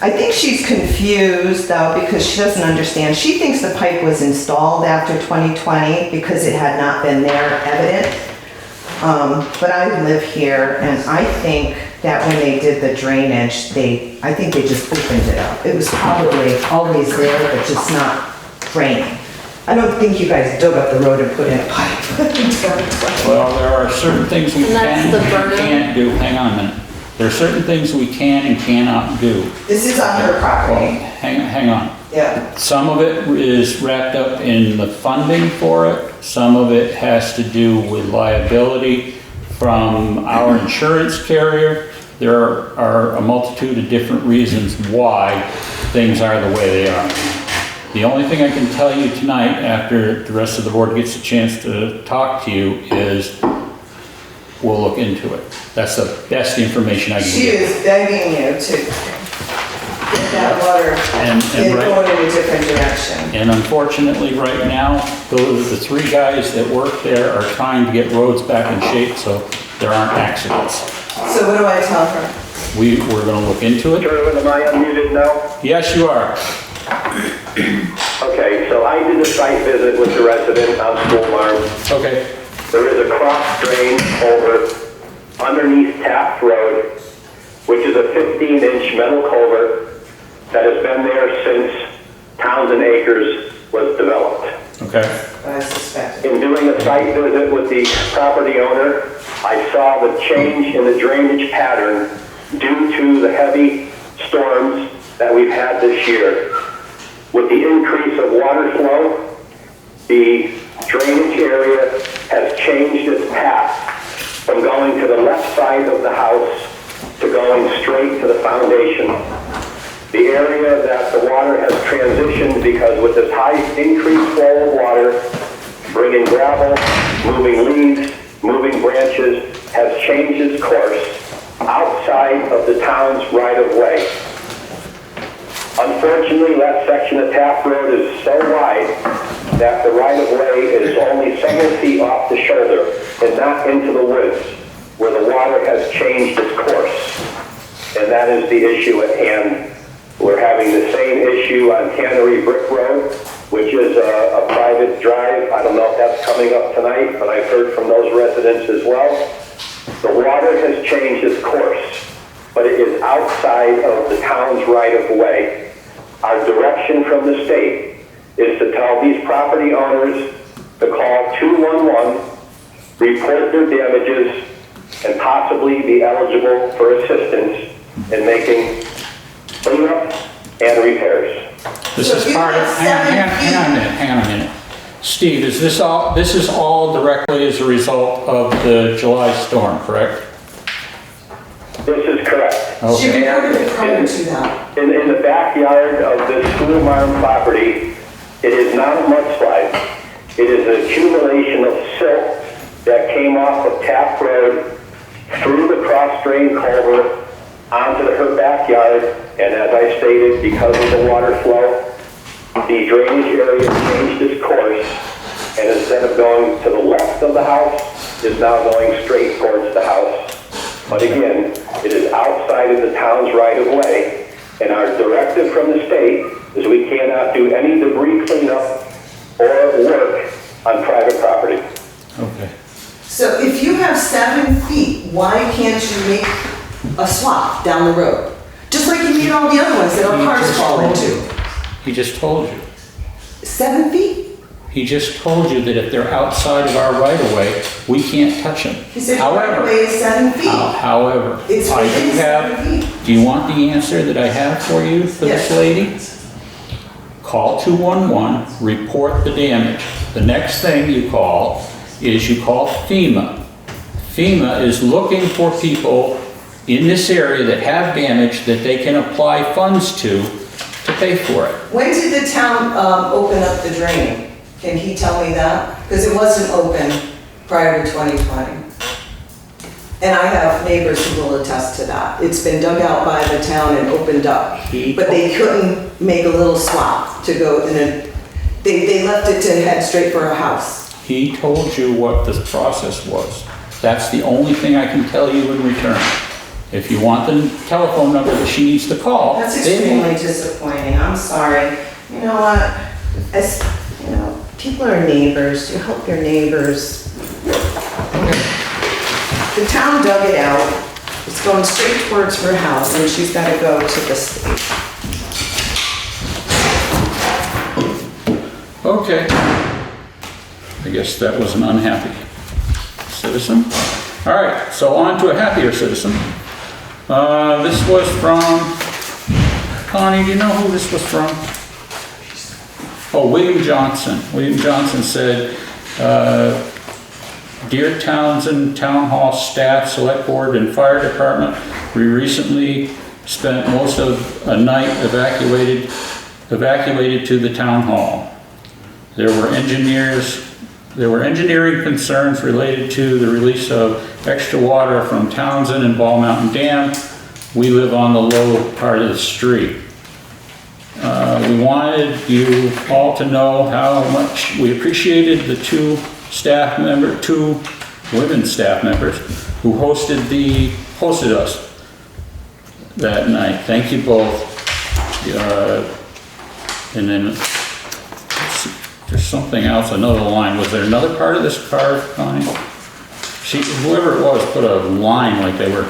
I think she's confused though, because she doesn't understand. She thinks the pipe was installed after 2020 because it had not been there evident. But I live here, and I think that when they did the drainage, I think they just opened it up. It was probably always there, but just not draining. I don't think you guys dug up the road and put in a pipe. Well, there are certain things we And that's can the and burden? can't do. Hang on a minute. There are certain things we can and cannot do. This is on her Well, property. hang on. Yeah. Some of it is wrapped up in the funding for it. Some of it has to do with liability from our insurance carrier. There are a multitude of different reasons why things are the way they are. The only thing I can tell you tonight, after the rest of the board gets a chance to talk to you, is we'll look into it. That's the best information I can She give. is begging you to get that water And right- going in a different direction. And unfortunately, right now, the three guys that work there are trying to get roads back in shape so there aren't accidents. So what do I tell her? We're gonna look into it. Sherwin, am I unmuted now? Yes, you are. Okay, so I did a site visit with the resident on School Marm. Okay. There is a cross drain over underneath Taft Road, which is a 15-inch metal culvert that has been there since Townsend Acres was developed. Okay. I suspected. In doing a site visit with the property owner, I saw the change in the drainage pattern due to the heavy storms that we've had this year. With the increase of water flow, the drainage area has changed its path from going to the left side of the house to going straight to the foundation. The area that the water has transitioned, because with this high increased flow of water, bringing gravel, moving leaves, moving branches, has changed its course outside of the town's right-of-way. Unfortunately, that section of Taft Road is so wide that the right-of-way is only 7 feet off the shoulder and not into the woods, where the water has changed its course. And that is the issue at hand. We're having the same issue on Tannery Brick Road, which is a private drive. I don't know if that's coming up tonight, but I've heard from those residents as well. The water has changed its course, but it is outside of the town's right-of-way. Our direction from the state is to tell these property owners to call 211, report their damages, and possibly be eligible for assistance in making cleanup and repairs. This So is you part of, have hang on a minute. Steve, is this is all directly as a result of the July storm, correct? This is correct. She Okay. reported it prior to that. In the backyard of this School Marm property, it is not a mudslide. It is an accumulation of silt that came off of Taft Road through the cross drain culvert onto her backyard, and as I stated, because of the water flow, the drainage area changed its course, and instead of going to the left of the house, is now going straight towards the house. But again, it is outside of the town's right-of-way, and our directive from the state is we cannot do any debris cleanup or work on private property. Okay. So if you have 7 feet, why can't you make a swap down the road? Just like you made all the other ones that our cars fall into. He just told you. 7 feet? He just told you that if they're outside of our right-of-way, we can't touch them. He said your However, right-of-way is 7 feet. however, It's I do within 7 have, feet. do you want the answer that I have for you for this Yes. lady? Call 211, report the damage. The next thing you call is you call FEMA. FEMA is looking for people in this area that have damage that they can apply funds to pay for it. When did the town open up the drain? Can he tell me that? Because it wasn't open prior to 2020. And I have neighbors who will attest to that. It's been dug out by the town and opened up. But they couldn't make a little swap to go in a, they left it to head straight for a house. He told you what the process was. That's the only thing I can tell you in return. If you want the telephone number that she needs to call. That's they will. extremely disappointing, I'm sorry. You know what, as, you know, people are neighbors, you help your neighbors. The town dug it out, it's going straight towards her house, and she's gotta go to the state. Okay. guess that was an unhappy citizen. All right, so on to a happier citizen. This was from, Connie, do you know who this was from? Oh, William Johnson. William Johnson said, Dear Townsend, Town Hall staff, Select Board, and Fire Department, we recently spent most of a night evacuated to the Town Hall. There were engineering concerns related to the release of extra water from Townsend and Ball Mountain Dam. We live on the low part of the street. We wanted you all to know how much we appreciated the two women staff members who hosted us that night. Thank you both. And then there's something else, another line. Was there another part of this card, Connie? Whoever it was put a line like they were.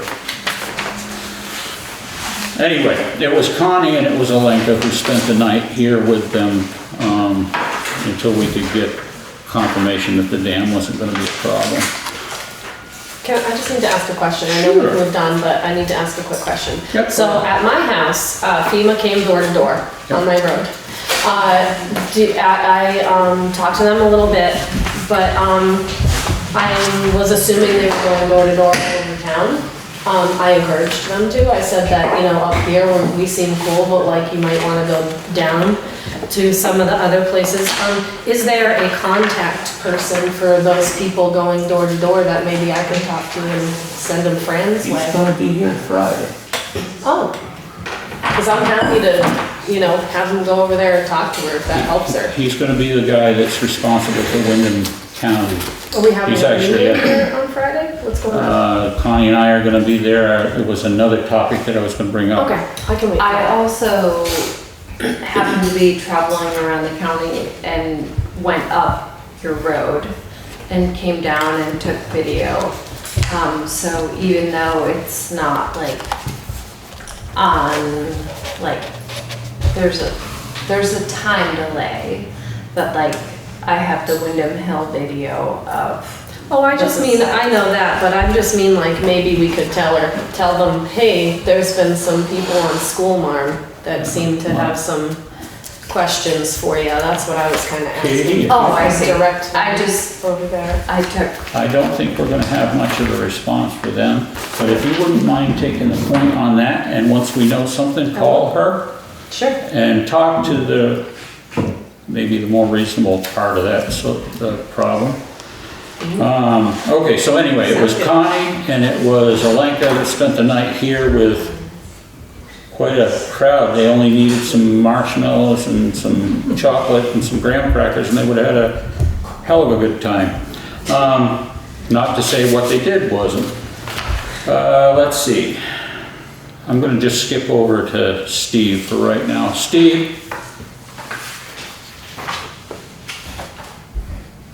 Anyway, it was Connie and it was Alenka who spent the night here with them until we could get confirmation that the dam wasn't going to be a problem. I just need to ask a question. I know we've moved on, but I need to ask a quick question. Yep. So at my house, FEMA came door to door on my road. I talked to them a little bit, but I was assuming they were going door to door over town. I encouraged them to. I said that, up here we seem cool, but like you might want to go down to some of the other places. Is there a contact person for those people going door to door that maybe I can talk to and send them friends with? He's gonna be here Friday. Oh, because I'm happy to, have them go over there and talk to her if that helps her. He's gonna be the guy that's responsible for Wyndham County. Are we having He's a actually, meeting here on Friday? What's going on? Connie and I are gonna be there. It was another topic that I was gonna bring up. Okay, I can wait. I also happened to be traveling around the county and went up your road and came down and took video. So even though it's not like on, like, there's a time delay, but like I have the Windham Hill video of. Oh, I know that, but I just mean like maybe we could tell them, hey, there's been some people on school Marm that seem to have some questions for you. That's what I was kind of asking. Katie? Oh, I see. Direct. I just, over there. I took, I don't think we're gonna have much of a response for them, but if you wouldn't mind taking the point on that, and once we know something, call her Sure. and talk to maybe the more reasonable part of that, the problem. Okay, so anyway, it was Connie and it was Alenka that spent the night here with quite a crowd. They only needed some marshmallows and some chocolate and some graham crackers and they would have had a hell of a good time. Not to say what they did wasn't. Let's see. I'm gonna just skip over to Steve for right now. Steve?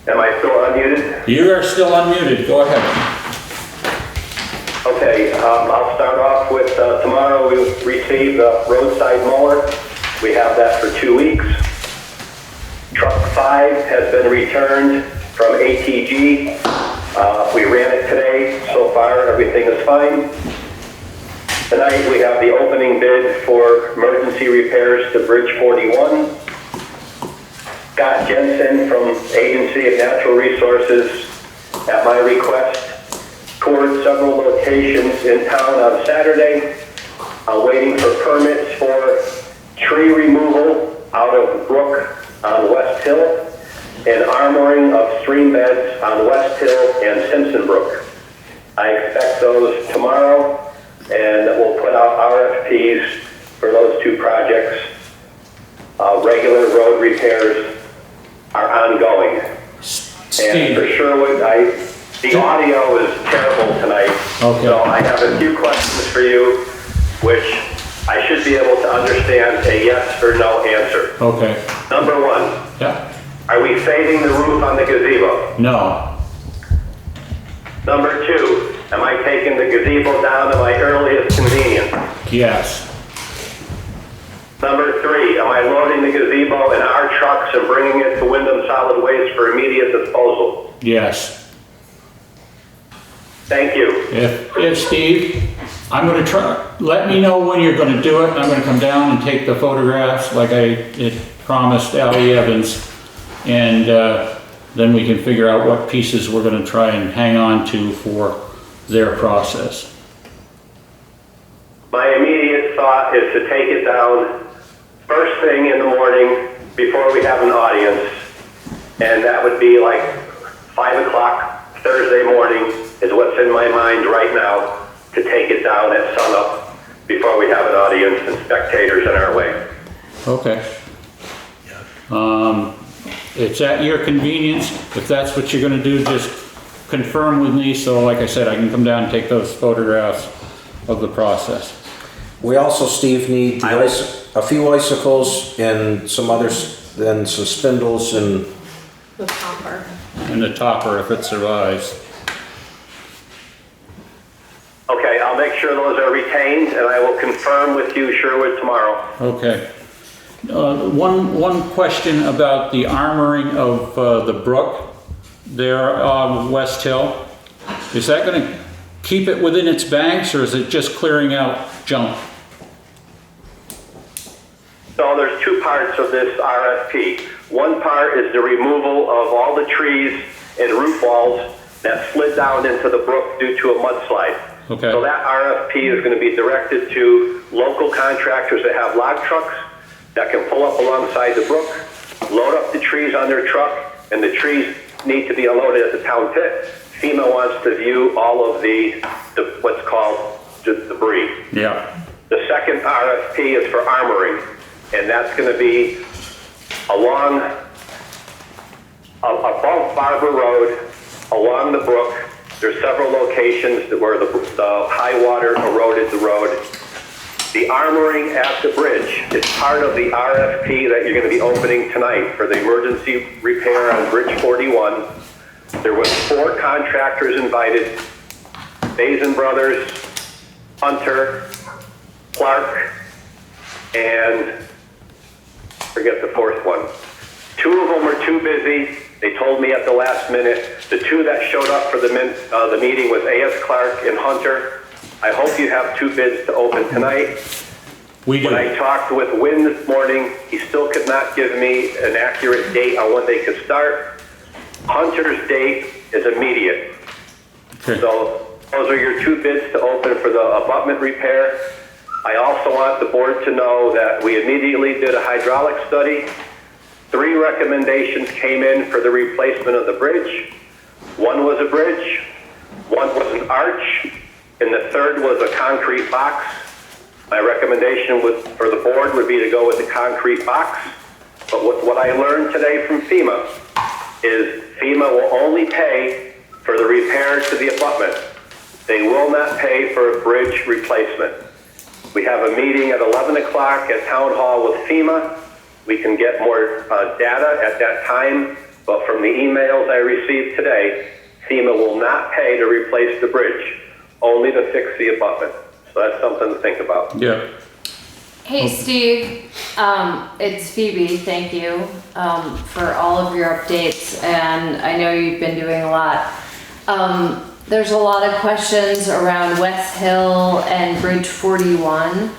Am I still unmuted? You are still unmuted, go ahead. Okay, I'll start off with tomorrow we receive the roadside mower. We have that for 2 weeks. Truck 5 has been returned from ATG. We ran it today. So far, everything is fine. Tonight, we have the opening bid for emergency repairs to Bridge 41. Scott Jensen from Agency of Natural Resources, at my request, toured several locations in town on Saturday. I'm waiting for permits for tree removal out of Brook on West Hill and armoring of stream beds on West Hill and Simpson Brook. I expect those tomorrow, and we'll put out RFPs for those two projects. Regular road repairs are ongoing. And for Sherwood, the audio is terrible tonight. Okay. So I have a few questions for you, which I should be able to understand a yes or no answer. Okay. Number 1, Yeah. are we fading the roof on the gazebo? No. Number 2, am I taking the gazebo down at my earliest convenience? Yes. Number 3, am I loading the gazebo in our trucks and bringing it to Wyndham Solid Waste for immediate disposal? Yes. Thank you. If Steve, I'm gonna try, let me know when you're gonna do it. I'm gonna come down and take the photographs like I had promised Ally Evans. And then we can figure out what pieces we're gonna try and hang on to for their process. My immediate thought is to take it down first thing in the morning before we have an audience. And that would be like 5 o'clock Thursday morning is what's in my mind right now, to take it down at sunup before we have an audience and spectators in our way. Okay. It's at your convenience. If that's what you're gonna do, just confirm with me, so like I said, I can come down and take those photographs of the process. We also, Steve, need a few icicles and some others, then some spindles and The topper. And the topper, if it survives. Okay, I'll make sure those are retained, and I will confirm with you, Sherwood, tomorrow. Okay. One question about the armoring of the brook there on West Hill. Is that gonna keep it within its banks, or is it just clearing out junk? So there's 2 parts of this RFP. One part is the removal of all the trees and root walls that slid down into the brook due to a mudslide. Okay. So that RFP is going to be directed to local contractors that have log trucks that can pull up alongside the brook, load up the trees on their truck, and the trees need to be unloaded at the town pit. FEMA wants to view all of the what's called debris. Yeah. The second RFP is for armoring, and that's going to be along above Barber Road, along the brook. There's several locations where the high water eroded the road. The armoring at the bridge is part of the RFP that you're going to be opening tonight for the emergency repair on Bridge 41. There was 4 contractors invited: Basin Brothers, Hunter, Clark, and forget the 4th one. 2 of them were too busy. They told me at the last minute. The 2 that showed up for the meeting was A.S. Clark and Hunter. I hope you have 2 bids to open tonight. We do. When I talked with Wynn this morning, he still could not give me an accurate date on when they could start. Hunter's date is immediate. Okay. So those are your 2 bids to open for the abutment repair. I also want the board to know that we immediately did a hydraulic study. 3 recommendations came in for the replacement of the bridge. 1 was a bridge, 1 was an arch, and the 3rd was a concrete box. My recommendation for the board would be to go with the concrete box. But what I learned today from FEMA is FEMA will only pay for the repair to the abutment. They will not pay for a bridge replacement. We have a meeting at 11 o'clock at Town Hall with FEMA. We can get more data at that time, but from the emails I received today, FEMA will not pay to replace the bridge, only to fix the abutment. So that's something to think about. Yeah. Hey Steve, it's Phoebe, thank you for all of your updates, and I know you've been doing a lot. There's a lot of questions around West Hill and Bridge 41.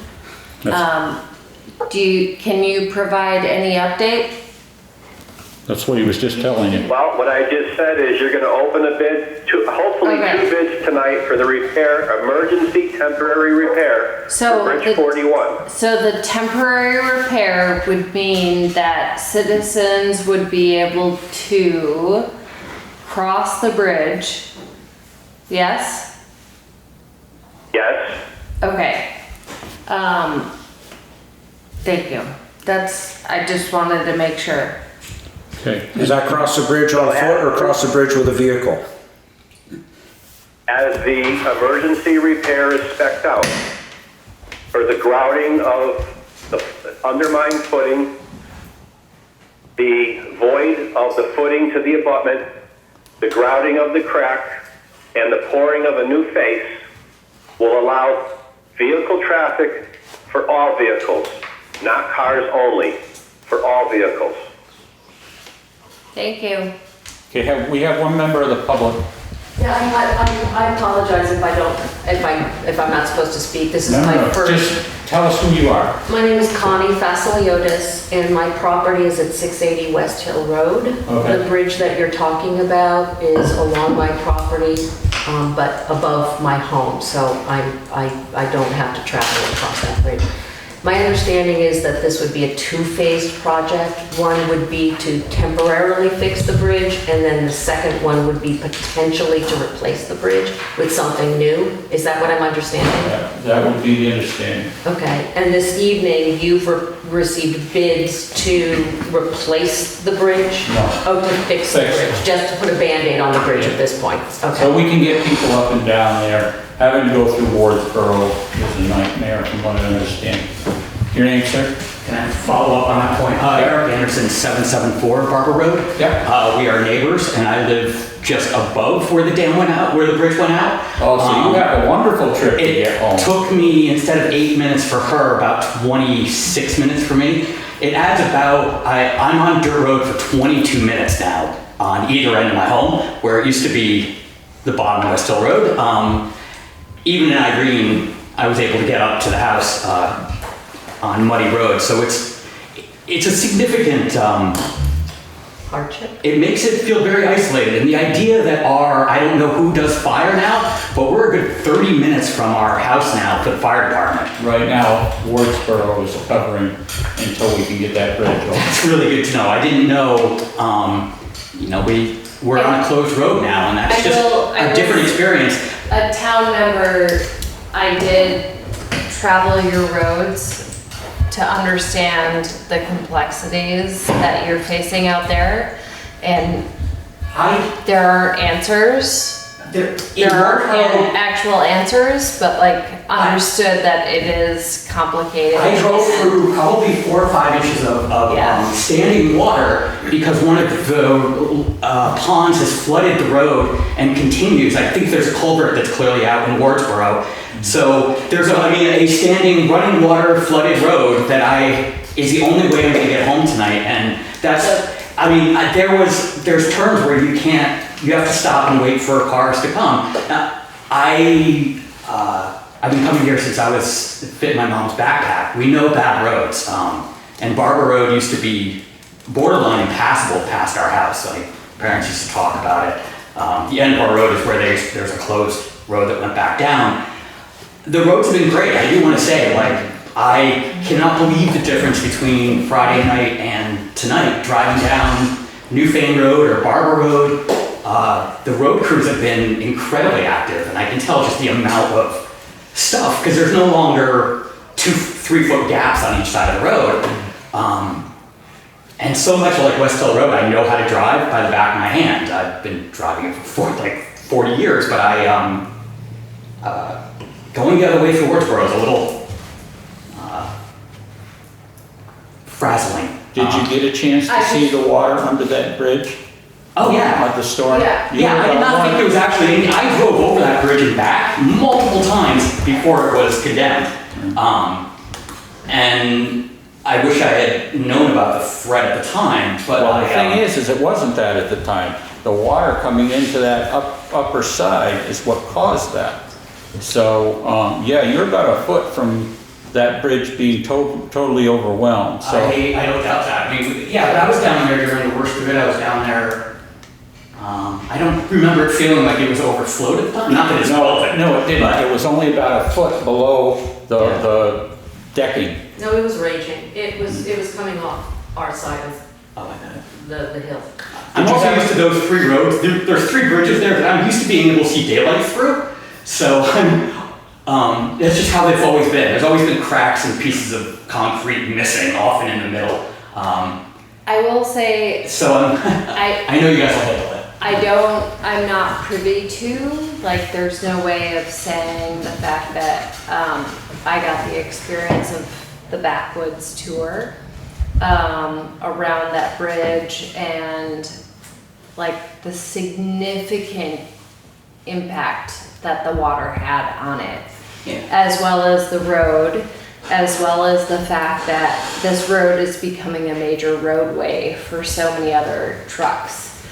Can you provide any update? That's what he was just telling you. Well, what I just said is you're going to open a bid, hopefully 2 bids tonight for the repair, emergency temporary repair for Bridge 41. So the temporary repair would mean that citizens would be able to cross the bridge. Yes? Yes. Okay. Thank you. I just wanted to make sure. Okay. Is that cross the bridge on foot or cross the bridge with a vehicle? As the emergency repair is spec'd out, for the grouting of the undermined footing, the void of the footing to the abutment, the grouting of the crack, and the pouring of a new face will allow vehicle traffic for all vehicles. not cars only, for all vehicles. Thank you. Okay, we have one member of the public. Yeah, I apologize if I don't, if I'm not supposed to speak. This is No, my no, first. just tell us who you are. My name is Connie Fasiliotis, and my property is at 680 West Hill Road. Okay. The bridge that you're talking about is along my property, but above my home, so I don't have to travel across that bridge. My understanding is that this would be a two-phased project. One would be to temporarily fix the bridge, and then the second one would be potentially to replace the bridge with something new. Is that what I'm understanding? That would be the understanding. Okay, and this evening, you've received bids to replace the bridge? No. Oh, to fix the Fix it. bridge, just to put a Band-Aid on the bridge at this point? So Okay. we can get people up and down there. Having to go through Wardsboro is a nightmare from what I understand. Your name, sir? Can I follow up on that point? Eric Anderson, 774 Barber Road. Yeah. We are neighbors, and I live just above where the dam went out, where the bridge went out. Oh, so you have a wonderful trip to It get home. took me, instead of 8 minutes for her, about 26 minutes for me. It adds about, I'm on dirt road for 22 minutes now on either end of my home, where it used to be the bottom of West Hill Road. Even in Irene, I was able to get up to the house on muddy roads, so it's a significant Hardship? it makes it feel very isolated. And the idea that I don't know who does fire now, but we're a good 30 minutes from our house now to the fire department. Right now, Wardsboro is covering until we can get that bridge open. It's really good to know. I didn't know, we're on a closed road now, and that's just a different experience. A town member, I did travel your roads to understand the complexities that you're facing out there. And there are answers. There aren't actual answers, but like understood that it is complicated. I drove through probably 4 or 5 inches of standing water because one of the ponds has flooded the road and continues. I think there's a culvert that's clearly out in Wardsboro. So there's a standing running water flooded road that is the only way I'm gonna get home tonight. And that's, there's terms where you have to stop and wait for cars to come. Now, I've been coming here since I was fit in my mom's backpack. We know bad roads. And Barber Road used to be borderline impassable past our house. Like, parents used to talk about it. The end of our road is where there's a closed road that went back down. The roads have been great. I do want to say, I cannot believe the difference between Friday night and tonight, driving down Newfane Road or Barber Road. The road crews have been incredibly active, and I can tell just the amount of stuff, because there's no longer 2-3 foot gaps on each side of the road. And so much like West Hill Road, I know how to drive by the back of my hand. I've been driving it for 40 years, but going the other way through Wardsboro is a little frazzling. Did you get a chance to see the water under that bridge? Oh, yeah. At the storm? Yeah, I did not think it was actually, I drove over that bridge and back multiple times before it was condemned. And I wish I had known about the threat at the time, but Well, the thing is it wasn't that at the time. The water coming into that upper side is what caused that. So, you're about a foot from that bridge being totally overwhelmed, so. I don't doubt that. But I was down there during the worst of it. I was down there. I don't remember it feeling like it was overflowed at the time. Not that it's relevant. No, it didn't. It was only about a foot below the decking. No, it was raging. It was coming off our side of the hill. I'm also used to those 3 roads. There's 3 bridges there that I'm used to being able to see daylight through. So that's just how they've always been. There's always been cracks and pieces of concrete missing, often in the middle. I will say, So I know you guys will handle it. I'm not privy to, there's no way of saying the fact that I got the experience of the backwoods tour around that bridge and the significant impact that the water had on it, as well as the road. as well as the fact that this road is becoming a major roadway for so many other trucks.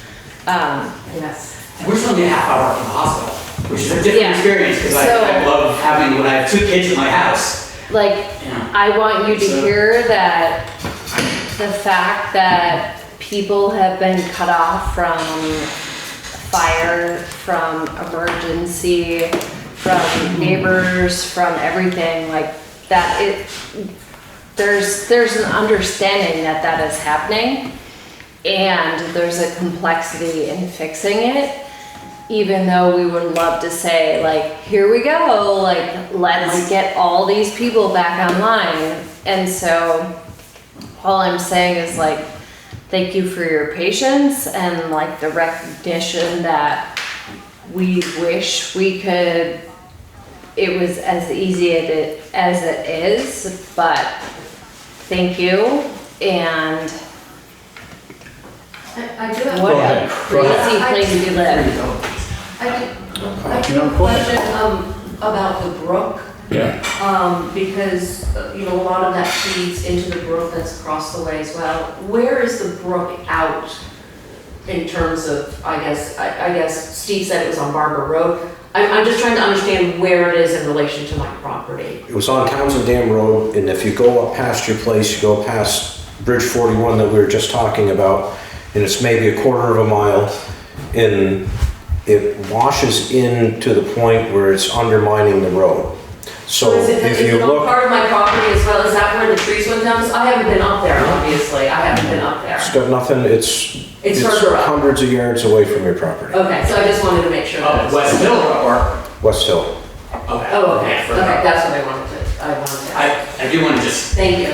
Yes. We're still only a half hour from the hospital, which is a different Yeah. experience, because So- I love having, when I have 2 kids in my house, Like, you know. I want you to hear that the fact that people have been cut off from fire, from emergency, from neighbors, from everything, like that, there's an understanding that that is happening, and there's a complexity in fixing it, even though we would love to say, like, here we go, like, let's get all these people back online. And so all I'm saying is, like, thank you for your patience and like the recognition that we wish we could, it was as easy as it is, but thank you. And I do have what Go a ahead. crazy place to live. I do No, have a go ahead. question about the brook, Yeah. because, you know, a lot of that feeds into the brook that's across the way as well. Where is the brook out in terms of, I guess Steve said it was on Barber Road. I'm just trying to understand where it is in relation to my property. It was on Townsend Dam Road, and if you go up past your place, you go past Bridge 41 that we were just talking about, and it's maybe a quarter of a mile, and it washes in to the point where it's undermining the road. So Is it if you on look, part of my property as well? Is that where the trees went down? 'Cause I haven't been up there, obviously. I haven't been up there. it's got nothing, it's It's further up. hundreds of yards away from your property. Okay, so I just wanted to make sure that it's. West Hill or, West Hill. okay. Oh, okay, Yeah, further okay, up. that's what I wanted to ask. I do want to just Thank you.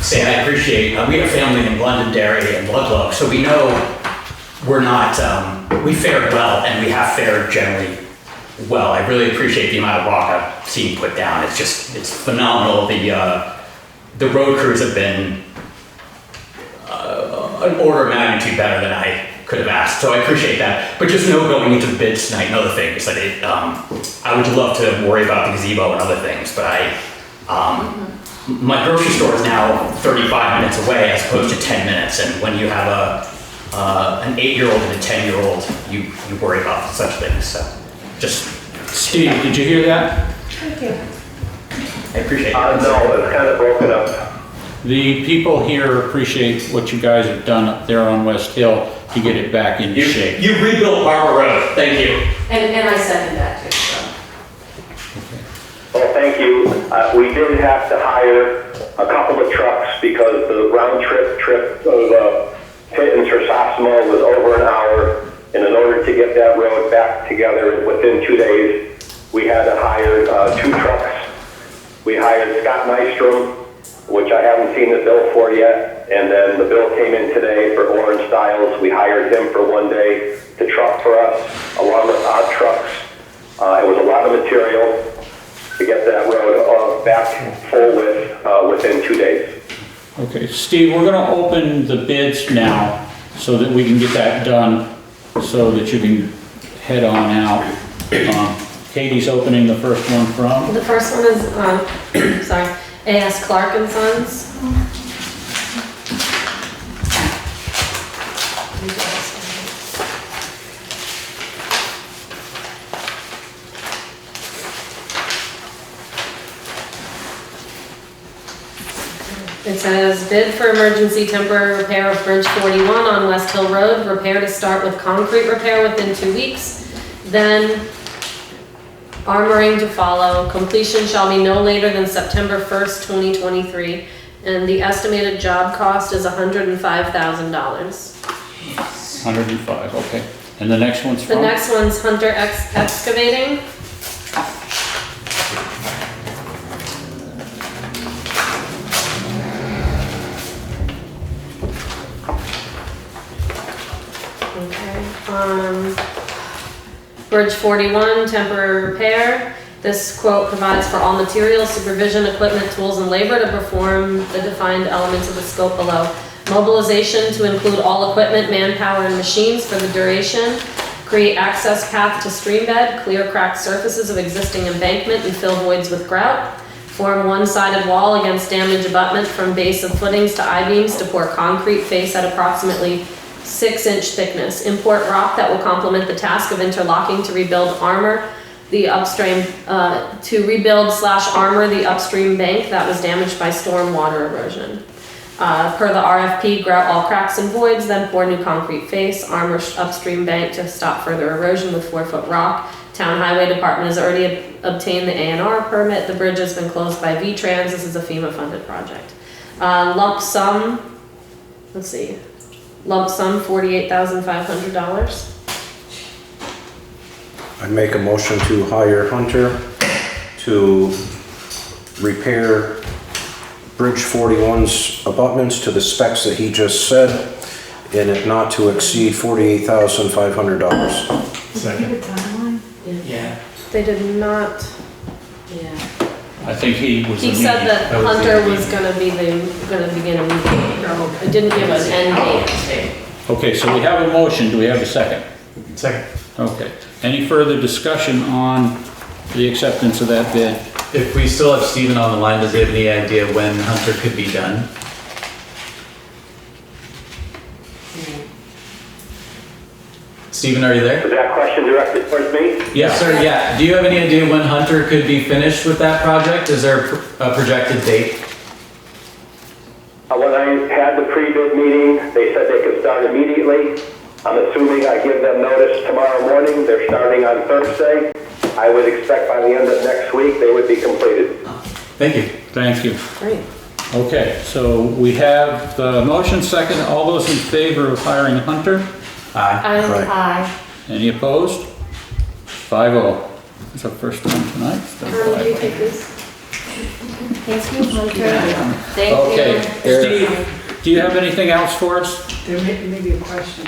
say I appreciate, we have family in Londonderry and Ludlow, so we know we're not, we fared well, and we have fared generally well. I really appreciate the amount of rock I've seen put down. It's just, it's phenomenal. The road crews have been an order of magnitude better than I could have asked, so I appreciate that. But just know going into the bids tonight and other things, that I would love to worry about the gazebo and other things, but my grocery store is now 35 minutes away as opposed to 10 minutes, and when you have an 8-year-old and a 10-year-old, you worry about such things, so just, Steve, did you hear that? I appreciate it. No, it's kind of broken up. The people here appreciate what you guys have done up there on West Hill to get it back in shape. You rebuilt Barber Road, thank you. And I second that too, so. Well, thank you. We did have to hire a couple of trucks because the round trip of Pittance or Sosimo was over an hour. And in order to get that road back together within 2 days, we had to hire 2 trucks. We hired Scott Nystrom, which I haven't seen the bill for yet. And then the bill came in today for Orange Styles. We hired him for 1 day to truck for us, along with our trucks. It was a lot of material to get that road back full within 2 days. Okay, Steve, we're gonna open the bids now so that we can get that done, so that you can head on out. Katie's opening the first one from. The first one is, sorry, A.S. Clark and Sons. It says bid for emergency temporary repair of Bridge 41 on West Hill Road. Repair to start with concrete repair within 2 weeks. Then armoring to follow. Completion shall be no later than September 1st, 2023. And the estimated job cost is $105,000. 105, okay. And the next one's The from? next one's Hunter Excavating. Bridge 41, temporary repair. This quote provides for all materials, supervision, equipment, tools, and labor to perform the defined elements of the scope below. Mobilization to include all equipment, manpower, and machines for the duration. Create access path to stream bed, clear cracked surfaces of existing embankment and fill voids with grout. Form one-sided wall against damaged abutment from base of footings to I-beams to pour concrete face at approximately 6-inch thickness. Import rock that will complement the task of interlocking to rebuild armor the upstream, armor the upstream bank that was damaged by storm water erosion. Per the RFP, grout all cracks and voids, then pour new concrete face, armor upstream bank to stop further erosion with 4-foot rock. Town Highway Department has already obtained the A&R permit. The bridge has been closed by V-Trans. This is a FEMA-funded project. Lump sum $48,500. I'd make a motion to hire Hunter to repair Bridge 41's abutments to the specs that he just said, and it not to exceed $48,500. Give a timeline? Yeah. They did not, I think he was. he said that Hunter was gonna begin immediately. It didn't give an end date. Okay, so we have a motion, do we have a second? Second. Okay, any further discussion on the acceptance of that bid? If we still have Stephen on the line, does he have any idea when Hunter could be done? Stephen, are you there? Is that question directed towards me? Yes, sir, yeah. Do you have any idea when Hunter could be finished with that project? Is there a projected date? When I had the pre-bid meeting, they said they could start immediately. I'm assuming I give them notice tomorrow morning. They're starting on Thursday. I would expect by the end of next week, they would be completed. Thank you. Thank you. Great. Okay, so we have the motion second. All those in favor of hiring Hunter? Aye. Aye. Any opposed? 5-0. It's our first time tonight. So Will you 5-0. take this? Thank you, Hunter. Thank you. Okay, Steve, do you have anything else for us? There may be a question.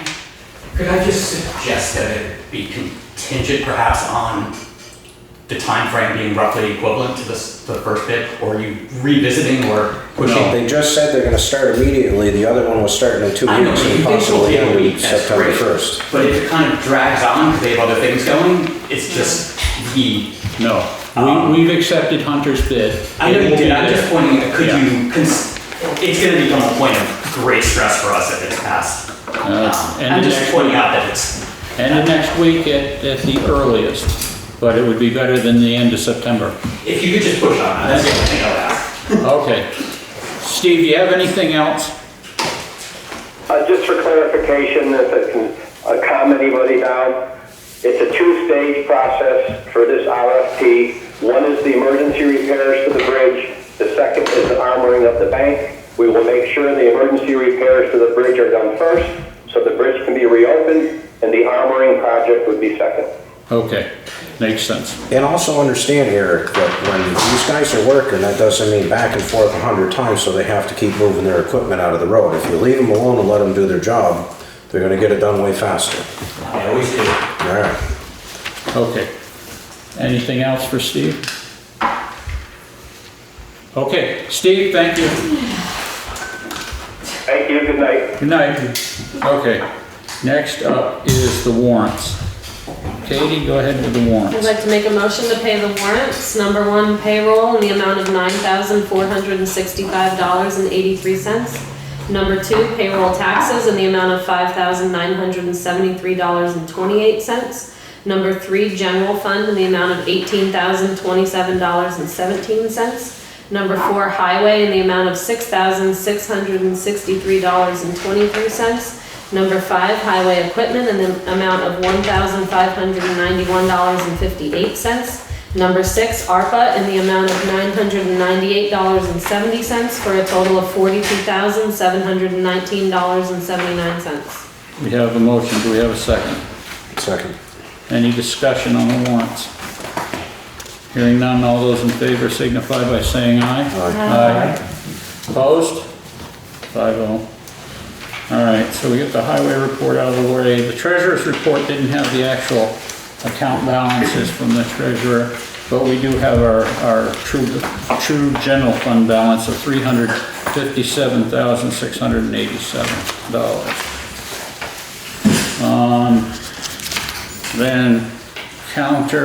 Could I just suggest that it be contingent perhaps on the time frame being roughly equivalent to the first bid? Or are you revisiting or pushing? No. They just said they're gonna start immediately, the other one was starting in 2 I know, weeks you and think possibly it'll be a ending week, that's September great. 1st. But if it kind of drags on because they have other things going, it's just the. No. We've accepted Hunter's bid. I know It you will did, be I'm there. just pointing, could Yeah. it's gonna become a point of great stress for us if it's passed. I'm just pointing out that it's. End of next week at the earliest, but it would be better than the end of September. If you could just push on that, that's the only thing I would ask. Okay. Steve, do you have anything else? Just for clarification, if it can calm anybody down, it's a two-stage process for this RFP. One is the emergency repairs to the bridge. The second is the armoring of the bank. We will make sure the emergency repairs to the bridge are done first, so the bridge can be reopened, and the armoring project would be second. Okay, makes sense. And also understand, Eric, that when these guys are working, that doesn't mean back and forth 100 times, so they have to keep moving their equipment out of the road. If you leave them alone and let them do their job, they're gonna get it done way faster. I always do. All right. Okay. Anything else for Steve? Okay, Steve, thank you. Thank you, good night. Good night. Okay, next up is the warrants. Katie, go ahead with the I'd warrants. like to make a motion to pay the warrants. Number one, payroll in the amount of $9,465.83. Number two, payroll taxes in the amount of $5,973.28. Number three, general fund in the amount of $18,027.17. Number four, highway in the amount of $6,663.23. Number five, highway equipment in the amount of $1,591.58. Number six, ARPA in the amount of $998.70 for a total of $42,719.79. We have a motion, do we have a second? Second. Any discussion on the warrants? Hearing none, all those in favor signify by saying aye. Aye. Opposed? 5-0. All right, so we get the highway report out of the way. The treasurer's report didn't have the actual account balances from the treasurer, but we do have our true general fund balance of $357,687. Then counter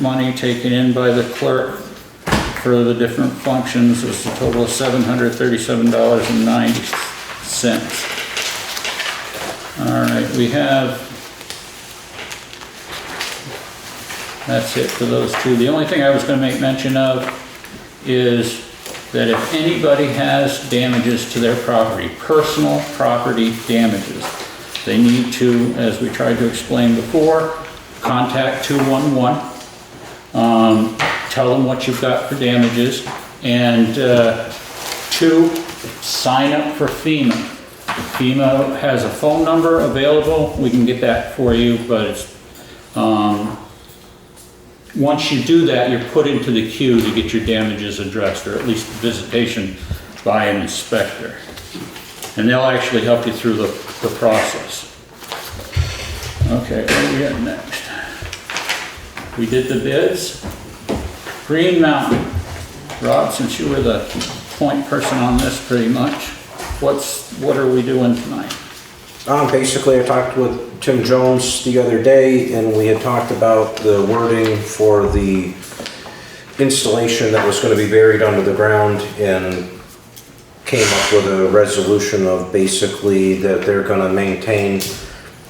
money taken in by the clerk for the different functions is a total of $737.90. All right, we have, that's it for those two. The only thing I was going to make mention of is that if anybody has damages to their property, personal property damages, they need to, as we tried to explain before, contact 211, tell them what you've got for damages, and 2, sign up for FEMA. FEMA has a phone number available. We can get that for you, but it's, once you do that, you're put into the queue to get your damages addressed, or at least visitation by an inspector. And they'll actually help you through the process. Okay, what do we got next? We did the bids. Green Mountain. Rob, since you were the point person on this pretty much, what are we doing tonight? Basically, I talked with Tim Jones the other day, and we had talked about the wording for the installation that was going to be buried under the ground, and came up with a resolution of basically that they're going to maintain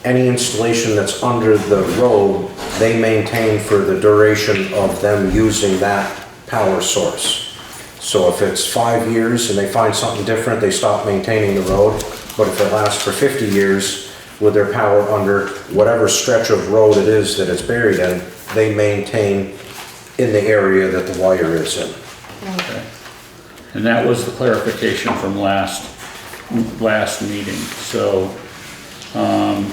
any installation that's under the road, they maintain for the duration of them using that power source. So if it's 5 years and they find something different, they stop maintaining the road. But if it lasts for 50 years with their power under whatever stretch of road it is that it's buried in, they maintain in the area that the wire is in. Okay. And that was the clarification from last meeting. So I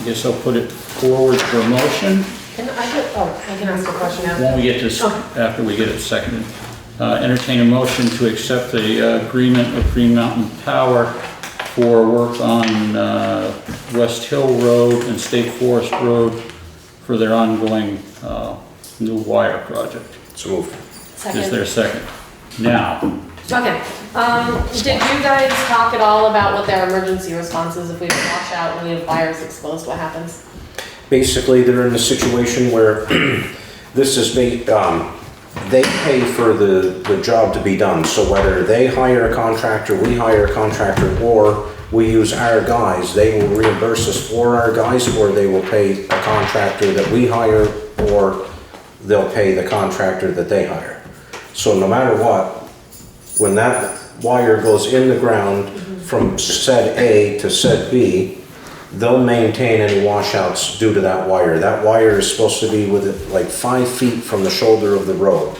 guess I'll put it forward for a motion. I can ask a question now. When we get this, after we get it seconded. Entertain a motion to accept the agreement with Green Mountain Power for work on West Hill Road and State Forest Road for their ongoing new wire project. So moved. Second. Is there a second? Now, Okay, did you guys talk at all about what their emergency response is if we have a washout and we have fires exposed, what happens? Basically, they're in a situation where this is, they pay for the job to be done. So whether they hire a contractor, we hire a contractor, or we use our guys, they will reimburse us for our guys, or they will pay a contractor that we hire, or they'll pay the contractor that they hire. So no matter what, when that wire goes in the ground from said A to said B, they'll maintain any washouts due to that wire. That wire is supposed to be within like 5 feet from the shoulder of the road.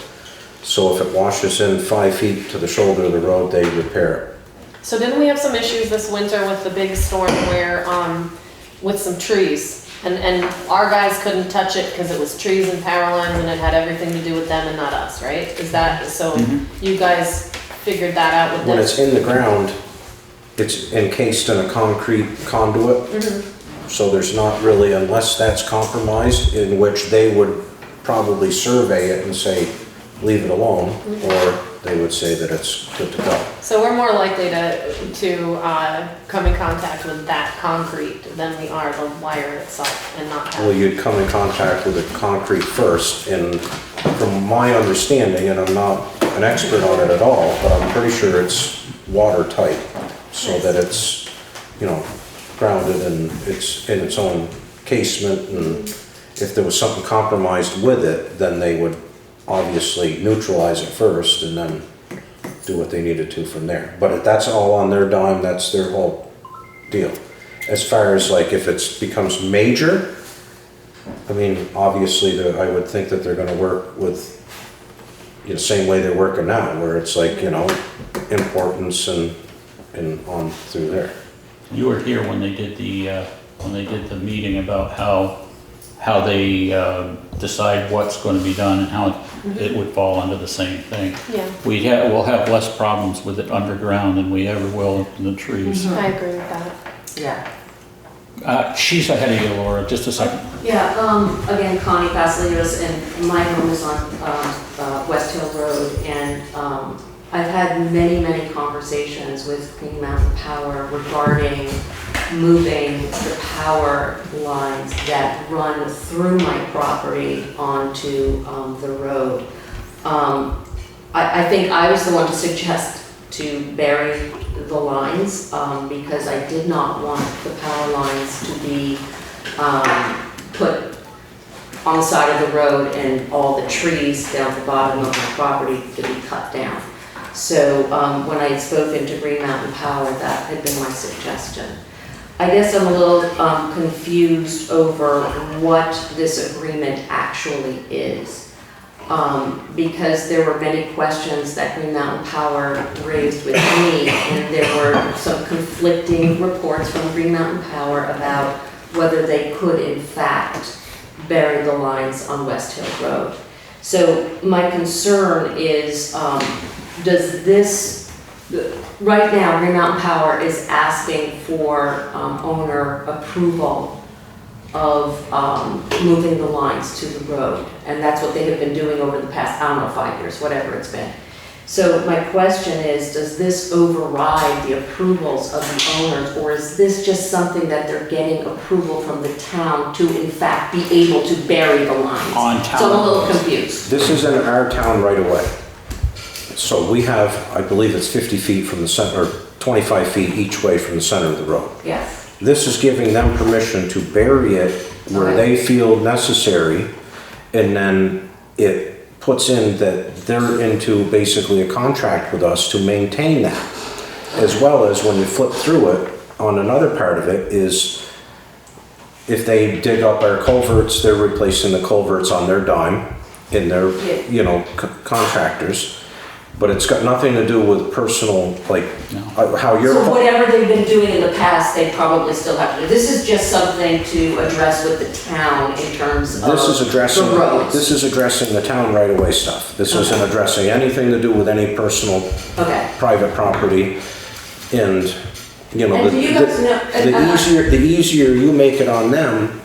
So if it washes in 5 feet to the shoulder of the road, they repair it. So didn't we have some issues this winter with the big storm where, with some trees? And our guys couldn't touch it because it was trees and power lines and it had everything to do with them and not us, right? Is that, so you guys figured that out with When this? it's in the ground, it's encased in a concrete conduit. So there's not really, unless that's compromised, in which they would probably survey it and say, leave it alone, or they would say that it's good to go. So we're more likely to come in contact with that concrete than we are the wire itself and not have. Well, you'd come in contact with the concrete first, and from my understanding, and I'm not an expert on it at all, but I'm pretty sure it's watertight, so that it's, you know, grounded and it's in its own casement, and if there was something compromised with it, then they would obviously neutralize it first and then do what they needed to from there. But that's all on their dime, that's their whole deal. As far as like if it becomes major, I mean, obviously I would think that they're gonna work with, you know, same way they're working now, where it's like, you know, importance and on through there. you were here when they did the meeting about how they decide what's going to be done and how it would fall under the same thing. Yeah, We'll have less problems with it underground than we ever will in the trees. I agree with that. Yeah. She's ahead of you, Laura, just a second. Yeah, again, Connie Pasalios, and my home is on West Hill Road, and I've had many conversations with Green Mountain Power regarding moving the power lines that run through my property onto the road. I think I was the one to suggest to bury the lines, because I did not want the power lines to be put on the side of the road and all the trees down the bottom of the property to be cut down. So when I had spoken to Green Mountain Power, that had been my suggestion. I guess I'm a little confused over what this agreement actually is. Because there were many questions that Green Mountain Power raised with me, and there were some conflicting reports from Green Mountain Power about whether they could in fact bury the lines on West Hill Road. So my concern is, does this, right now Green Mountain Power is asking for owner approval of moving the lines to the road. And that's what they have been doing over the past, I don't know, 5 years, whatever it's been. So my question is, does this override the approvals of the owners, or is this just something that they're getting approval from the town to in fact be able to bury the lines? On town. So I'm a little confused. This is in our town right away. So we have, I believe it's 50 feet from the center, or 25 feet each way from the center of the road. Yes. This is giving them permission to bury it where they feel necessary, and then it puts in that they're into basically a contract with us to maintain that. As well as when you flip through it, on another part of it is if they dig up our culverts, they're replacing the culverts on their dime in their, you know, contractors. But it's got nothing to do with personal, like, how you're... So whatever they've been doing in the past, they probably still have to do. This is just something to address with the town in terms of the roads. This is addressing the town right-of-way stuff. This isn't addressing anything to do with any personal, private property. And, you know, And do you guys know- the easier you make it on them,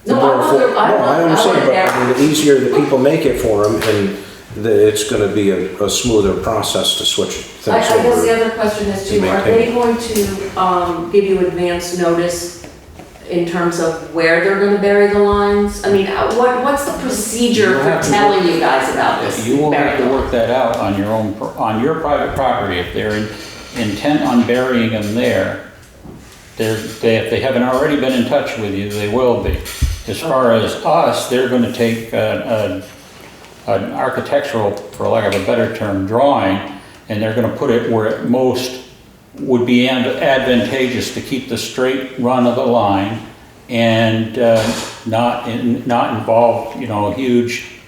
the No, more... I understand, but I mean, the easier that people make it for them, and it's gonna be a smoother process to switch things over. I guess the other question is too, are they going to give you advance notice in terms of where they're gonna bury the lines? I mean, what's the procedure for telling you guys about this? You will have to work that out on your own, on your private property. If they're intent on burying them there, if they haven't already been in touch with you, they will be. As far as us, they're gonna take an architectural, for lack of a better term, drawing, and they're going to put it where it most would be advantageous to keep the straight run of the line and not involve, you know, huge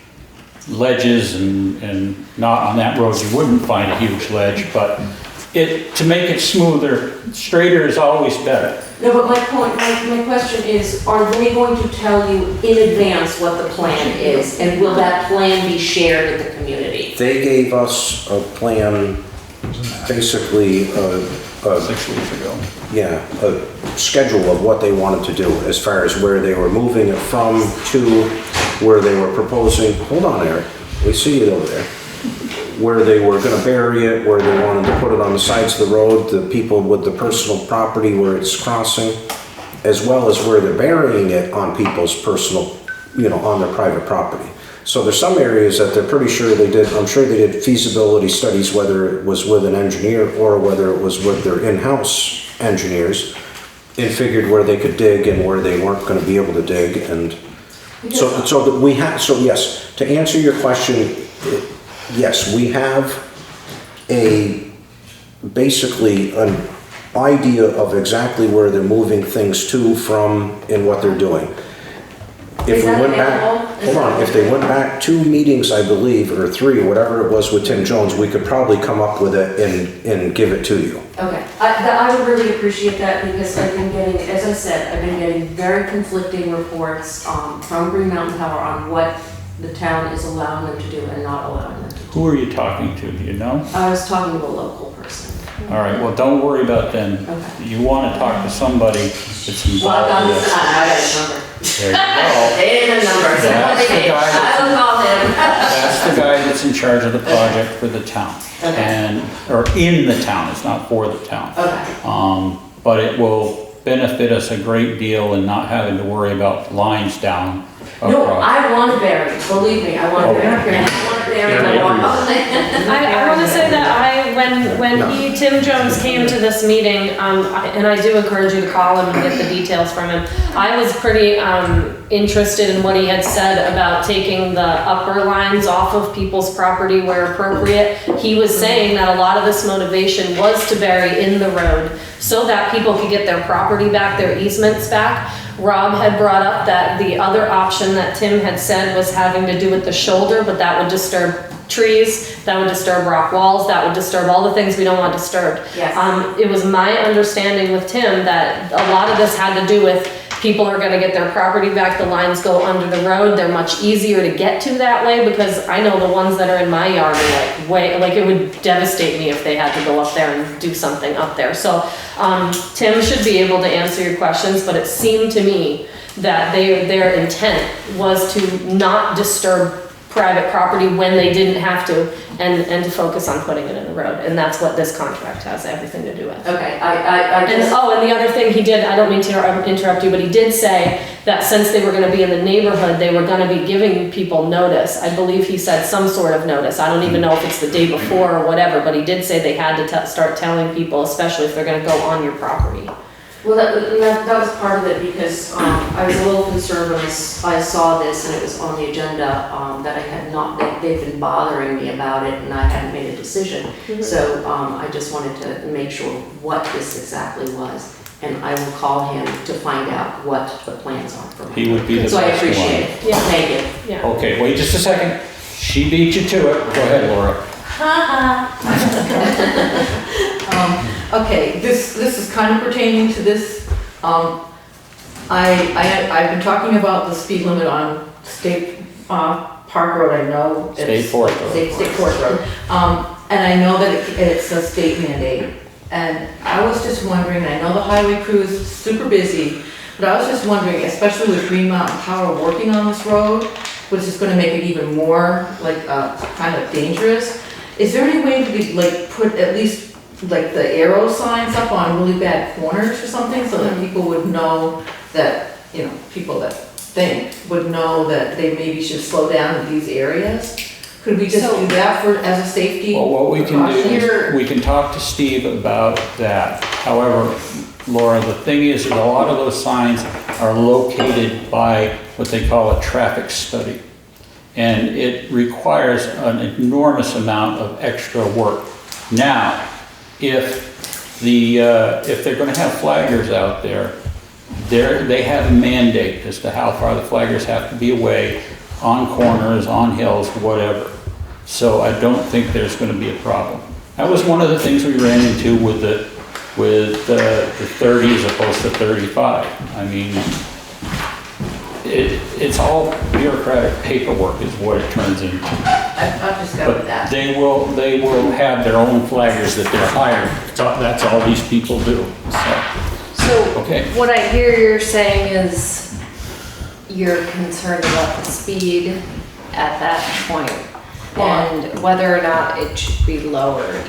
ledges, and not on that road you wouldn't find a huge ledge, but to make it smoother, straighter is always better. No, but my question is, are they going to tell you in advance what the plan is, and will that plan be shared with the community? They gave us a plan, basically, 6 weeks ago. yeah, a schedule of what they wanted to do as far as where they were moving it from to where they were proposing, hold on, Eric, we see it over there, where they were gonna bury it, where they wanted to put it on the sides of the road, the people with the personal property where it's crossing, as well as where they're burying it on people's personal, you know, on their private property. So there's some areas that they're pretty sure they did, I'm sure they did feasibility studies, whether it was with an engineer or whether it was with their in-house engineers, and figured where they could dig and where they weren't gonna be able to dig, and so yes, to answer your question, yes, we have basically an idea of exactly where they're moving things to, from, and what they're doing. If we went back, hold on, if they went back 2 meetings, I believe, or 3, whatever it was with Tim Jones, we could probably come up with it and give it to you. Okay, I would really appreciate that, because I've been getting, as I said, I've been getting very conflicting reports from Green Mountain Power on what the town is allowing them to do and not allowing them to do. Who are you talking to, do you know? I was talking to a local person. All right, well, don't worry about them. Okay. You want to talk to somebody that's involved Well, I with this. got his number. There you go. And the number, so That's the guy I will call him. That's the guy that's in charge of the project for the town. Okay. Or in the town, it's not for the town. Okay. But it will benefit us a great deal in not having to worry about lines down No, across. I want to bury, believe me, I want to bury. And I want to right there in the Yeah, wall. I want to say that when Tim Jones came to this meeting, and I do encourage you to call him and get the details from him. I was pretty interested in what he had said about taking the upper lines off of people's property where appropriate. He was saying that a lot of this motivation was to bury in the road so that people could get their property back, their easements back. Rob had brought up that the other option that Tim had said was having to do with the shoulder, but that would disturb trees, that would disturb rock walls, that would disturb all the things we don't want disturbed. Yes. It was my understanding with Tim that a lot of this had to do with people are gonna get their property back, the lines go under the road, they're much easier to get to that way, because I know the ones that are in my yard are like it would devastate me if they had to go up there and do something up there. So, Tim should be able to answer your questions, but it seemed to me that their intent was to not disturb private property when they didn't have to, and to focus on putting it in the road, and that's what this contract has everything to do with. Okay, I And, just, and the other thing he did, I don't mean to interrupt you, but he did say that since they were gonna be in the neighborhood, they were gonna be giving people notice. I believe he said some sort of notice. I don't even know if it's the day before or whatever, but he did say they had to start telling people, especially if they're gonna go on your property. well, that was part of it, because I was a little concerned when I saw this and it was on the agenda, that I had not, they've been bothering me about it and I hadn't made a decision. So I just wanted to make sure what this exactly was, and I will call him to find out what the plans are for me. He would be the So I best one. appreciate it. Yeah. Thank you. Yeah. Okay, wait just a second. She beat you to it. Go ahead, Laura. Okay, this is kind of pertaining to this. I've been talking about the speed limit on State Park Road, I know. State Forest Road. State Forest Road. And I know that it's a state mandate. And I was just wondering, I know the highway crew is super busy, but I was just wondering, especially with Green Mountain Power working on this road, which is gonna make it even more like kind of dangerous, is there any way to like put at least like the arrow signs up on really bad corners or something, so that people would know that, you know, people that think would know that they maybe should slow down in these areas? Could we just do that as a safety Well, what we can do precaution? is, we can talk to Steve about that. However, Laura, the thing is, that a lot of those signs are located by what they call a traffic study. And it requires an enormous amount of extra work. Now, if they're gonna have flaggers out there, they have a mandate as to how far the flaggers have to be away, on corners, on hills, whatever. So I don't think there's gonna be a problem. That was one of the things we ran into with the 30 as opposed to 35. I mean, it's all bureaucratic paperwork is what it turns into. I've discovered But that. they will have their own flaggers that they're hired. That's all these people do, so. So Okay. what I hear you're saying is you're concerned about the speed at that point and whether or not it should be lowered.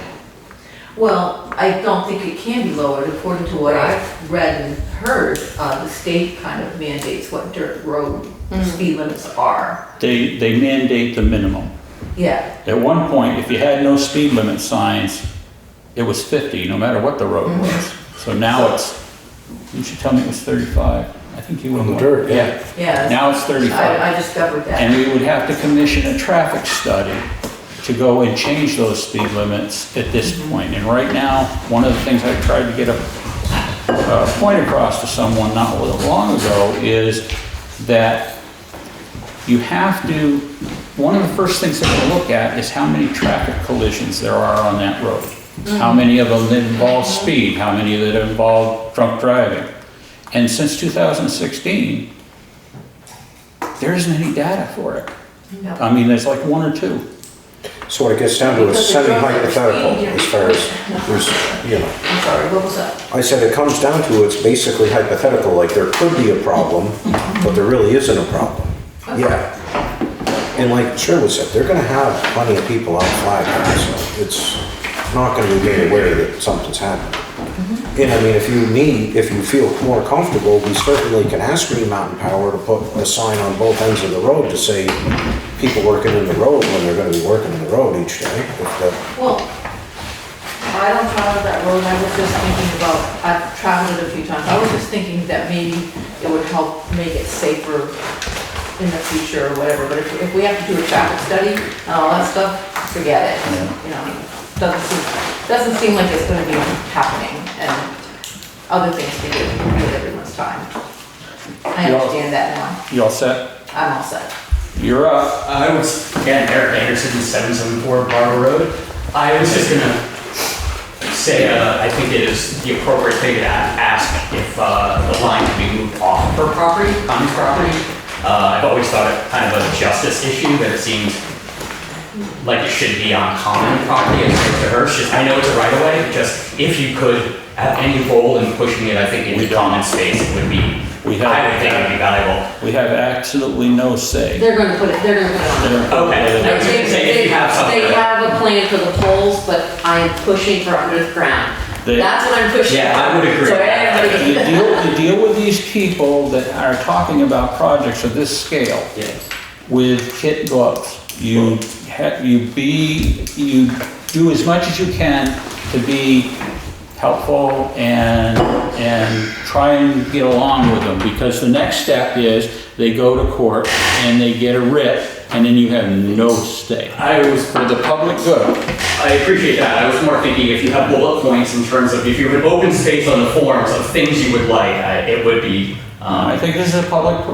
Well, I don't think it can be lowered according to what I've read and heard. The state kind of mandates what dirt road speed limits are. They mandate the minimum. Yeah, At one point, if you had no speed limit signs, it was 50, no matter what the road was. So now you should tell me it was 35. I think you would. On the dirt, yeah. yeah. Now it's 35. I discovered that. And we would have to commission a traffic study to go and change those speed limits at this point. And right now, one of the things I tried to get a point across to someone not long ago is that you have to, one of the first things that we look at is how many traffic collisions there are on that road. How many of them involve speed, how many that involve drunk driving. And since 2016, there isn't any data for it. No. I mean, there's like one or two. So what it gets down to is semi-hypothetical as far as, there's, you know. I'm sorry, what was that? I said it comes down to, it's basically hypothetical, like there could be a problem, but there really isn't a problem. Yeah. And like Sherwood said, they're gonna have plenty of people on flag, so it's not gonna be made aware that something's happening. And I mean, if you feel more comfortable, we certainly can ask Green Mountain Power to put a sign on both ends of the road to say, people working in the road when they're gonna be working in the road each day. Well, I don't travel that road, I was just thinking about, I've traveled it a few times, I was just thinking that maybe it would help make it safer in the future or whatever, but if we have to do a traffic study and all that stuff, forget it, you know, doesn't seem like it's gonna be happening, and other things to do with everyone's time. I understand that now, You all set? I'm all set. You're up. I was, again, Eric Anderson, 774 Brattleboro Road. I was just gonna say, I think it is the appropriate thing to ask if the line can be moved off of her property, Connie's property. I've always thought it kind of a justice issue, that it seems like it should be on common property as opposed to hers. Just, I know it's a right of way, but just if you could have any role in pushing it, I think into common space, it would be, I would think it would be valuable. We have absolutely no say. They're gonna put it on. Okay, I was gonna say if you have something. They have a plan for the poles, but I am pushing for underground. That's what I'm pushing for. Yeah, I would agree. So everybody. You deal with these people that are talking about projects of this scale with kit gloves. You do as much as you can to be helpful and try and get along with them, because the next step is they go to court and they get a writ, and then you have no stay. I was, for the public good. I appreciate that. I was more thinking if you have bullet points in terms of, if you have open space on the forms of things you would like, it would be. I think this is a private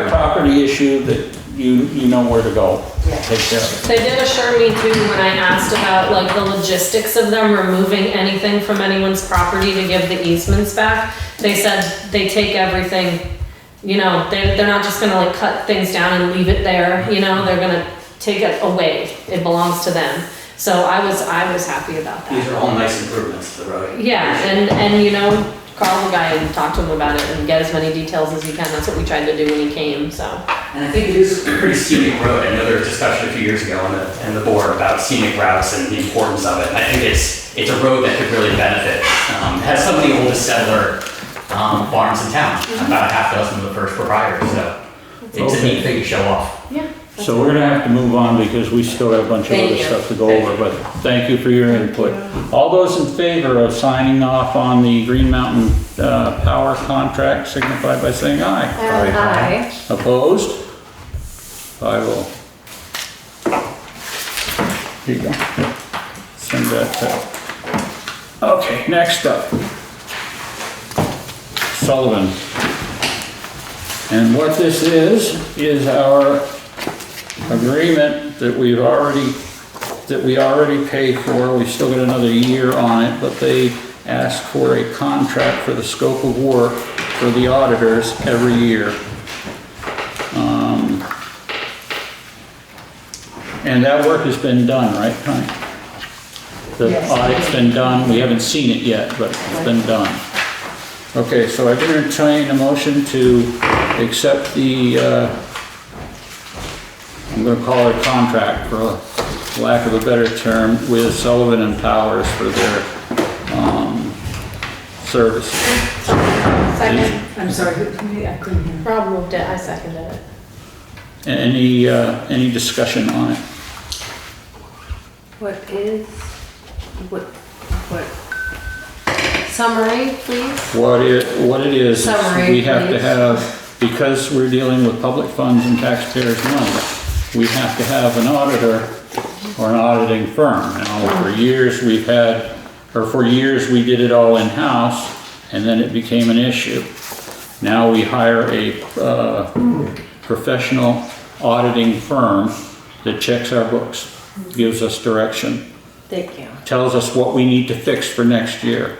property issue that you know where to go. Take care of it. They did assure me too, when I asked about like the logistics of them removing anything from anyone's property to give the easements back. They said they take everything, you know, they're not just gonna like cut things down and leave it there, you know, they're gonna take it away. It belongs to them. So I was happy about that. These are all nice improvements to the road. Yeah, and you know, call the guy and talk to him about it and get as many details as you can. That's what we tried to do when he came, so. And I think it is a pretty scenic road. I know there was discussion a few years ago in the board about scenic routes and the importance of it. I think it's a road that could really benefit. It has some of the oldest settler farms in town, about a half dozen of the first proprietors, so it's a neat thing to show off. Yeah. So we're gonna have to move on because we still have a bunch of other stuff to go over, but thank you for your input. All those in favor of signing off on the Green Mountain Power contract signify by saying aye. Aye. Opposed? 5-0. Here you go. Send that to. Okay, next up. Sullivan. And what this is our agreement that we already paid for. We still got another year on it, but they asked for a contract for the scope of work for the auditors every year. And that work has been done, right, Connie? The audit's been done. We haven't seen it yet, but it's been done. Okay, so I've entertained a motion to accept the I'm going to call it a contract, for lack of a better term, with Sullivan and Powers for their service. Second. I'm sorry, I couldn't hear. Rob moved it, I seconded it. Any discussion on it? What summary, please? What it is, Summary, we have to please. have, because we're dealing with public funds and taxpayers' money, we have to have an auditor or an auditing firm. Now, for years we did it all in-house, and then it became an issue. Now we hire a professional auditing firm that checks our books, gives us direction, Thank you. tells us what we need to fix for next year.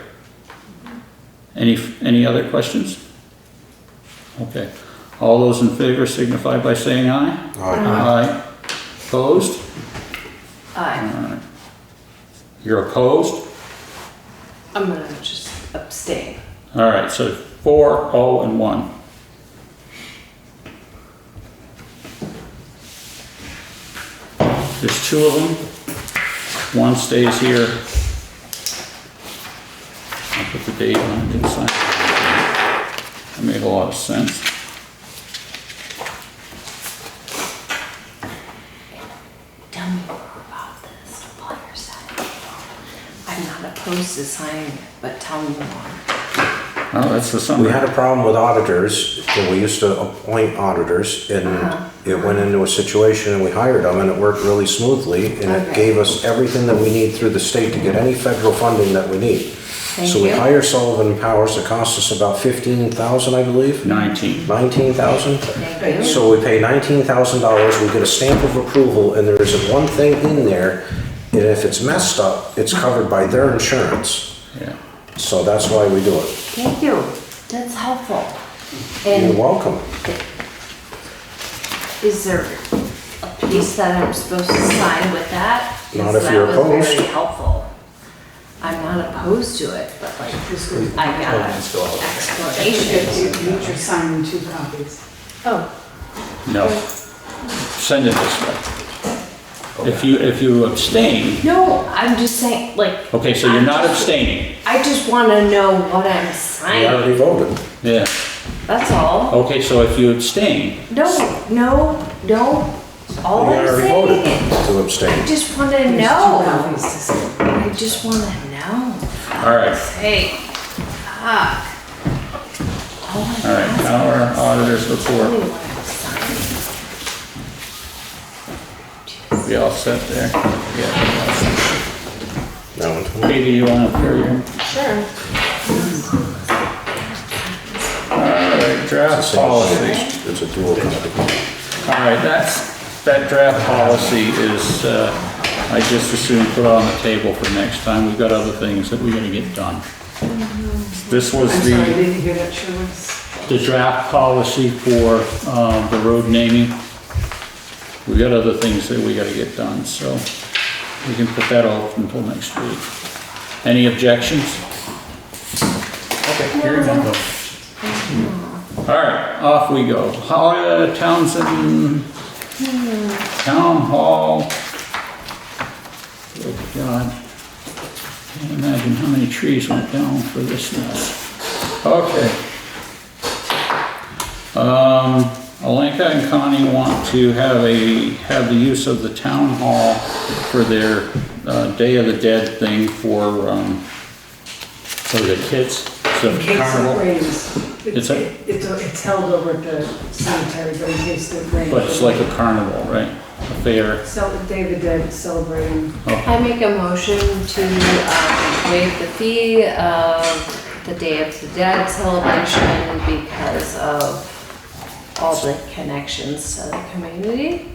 Any other questions? Okay. All those in favor signify by saying aye. Aye. Opposed? Aye. All right. You're opposed? I'm gonna just abstain. All right, so 4, 0, and 1. There's 2 of them. One stays here. I'll put the date on it, didn't sign it. That made a lot of sense. opposed to signing it, but tell me more. Oh, that's the We summary. had a problem with auditors, and we used to appoint auditors, and it went into a situation, and we hired them, and it worked really smoothly, and it Okay. gave us everything that we need through the state to get any federal funding that we need. Thank So we you. hire Sullivan and Powers, it costs us about 15,000, I believe, 19. 19,000. Thank you. So we pay $19,000, we get a stamp of approval, and there is one thing in there, and if it's messed up, it's covered by their insurance. Yeah. So that's why we do it. Thank you. That's helpful. You're And welcome. is there a piece that I'm supposed to sign with that? Not 'Cause if you're That was opposed. very helpful. I'm not opposed to it, but like, I got an explanation. You should sign in 2 copies. Oh, No. Send it this way. If you abstain, no, I'm just saying, like. okay, so you're not abstaining. I just wanna know what I'm We already signing, voted. Yeah. that's all. Okay, so if you abstain, No, all We I'm already voted saying is, to I abstain. just wanna There's 2 know. copies to sign. I just wanna know. all right. Hey, fuck. All I'm All right, asking now our is, auditors tell me report. what I'm signing. We all set there? Yeah. That one. Katie, you want to carry your? Sure. All right, draft policy. It's a dual copy. All right, that draft policy is, I just as soon put on the table for next time. We've got other things that we gotta get done. This was I'm sorry, I the didn't hear that, Shirley. draft policy for, the road naming. We got other things that we gotta get done, so we can put that off until next week. Any objections? Okay, here you go. All right, off we go. Townshend, Town Hall. Oh God, can't imagine how many trees went down for this mess. Okay. Alenka and Connie want to have the use of the town hall for their Day of the Dead thing for the kids. It's a In case it carnival, rains. It's a- It's held over at the cemetery, but in case it rains. but it's like a carnival, right? A fair. So Day of the Dead celebrating. I make a motion to waive the fee of the Day of the Dead celebration because of all the connections to the community.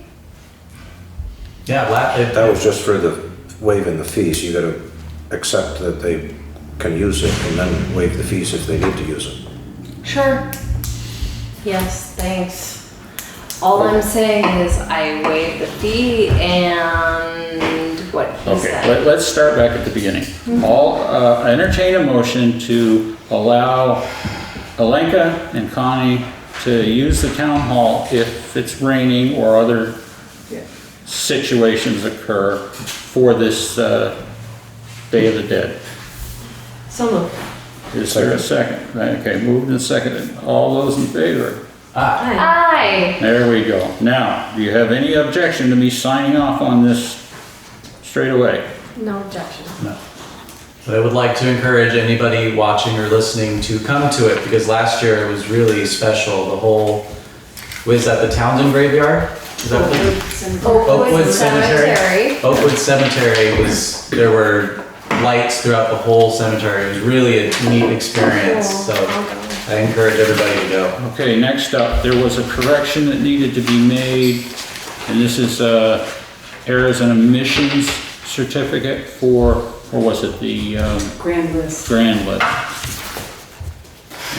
Yeah, That was just for the waiving the fees. You gotta accept that they can use it and then waive the fees if they need to use it. Sure. Yes, thanks. All I'm saying is I waive the fee and what he Okay, said. let's start back at the beginning. Entertain a motion to allow Alenka and Connie to use the town hall if it's raining or other situations occur for this Day of the Dead. So moved. Is there a second? Okay, moved and seconded. All those in favor? Aye. There we go. Now, do you have any objection to me signing off on this straight away? No objection. But I would like to encourage anybody watching or listening to come to it because last year it was really special. The whole, was that the Townshend graveyard? Is that what it is? Oakwood Cemetery. Oakwood Cemetery was, there were lights throughout the whole cemetery. It was really a neat experience, so I encourage everybody to go. Okay, next up, there was a correction that needed to be made, and this is errors and omissions certificate for, or was it the Grand list. grand list?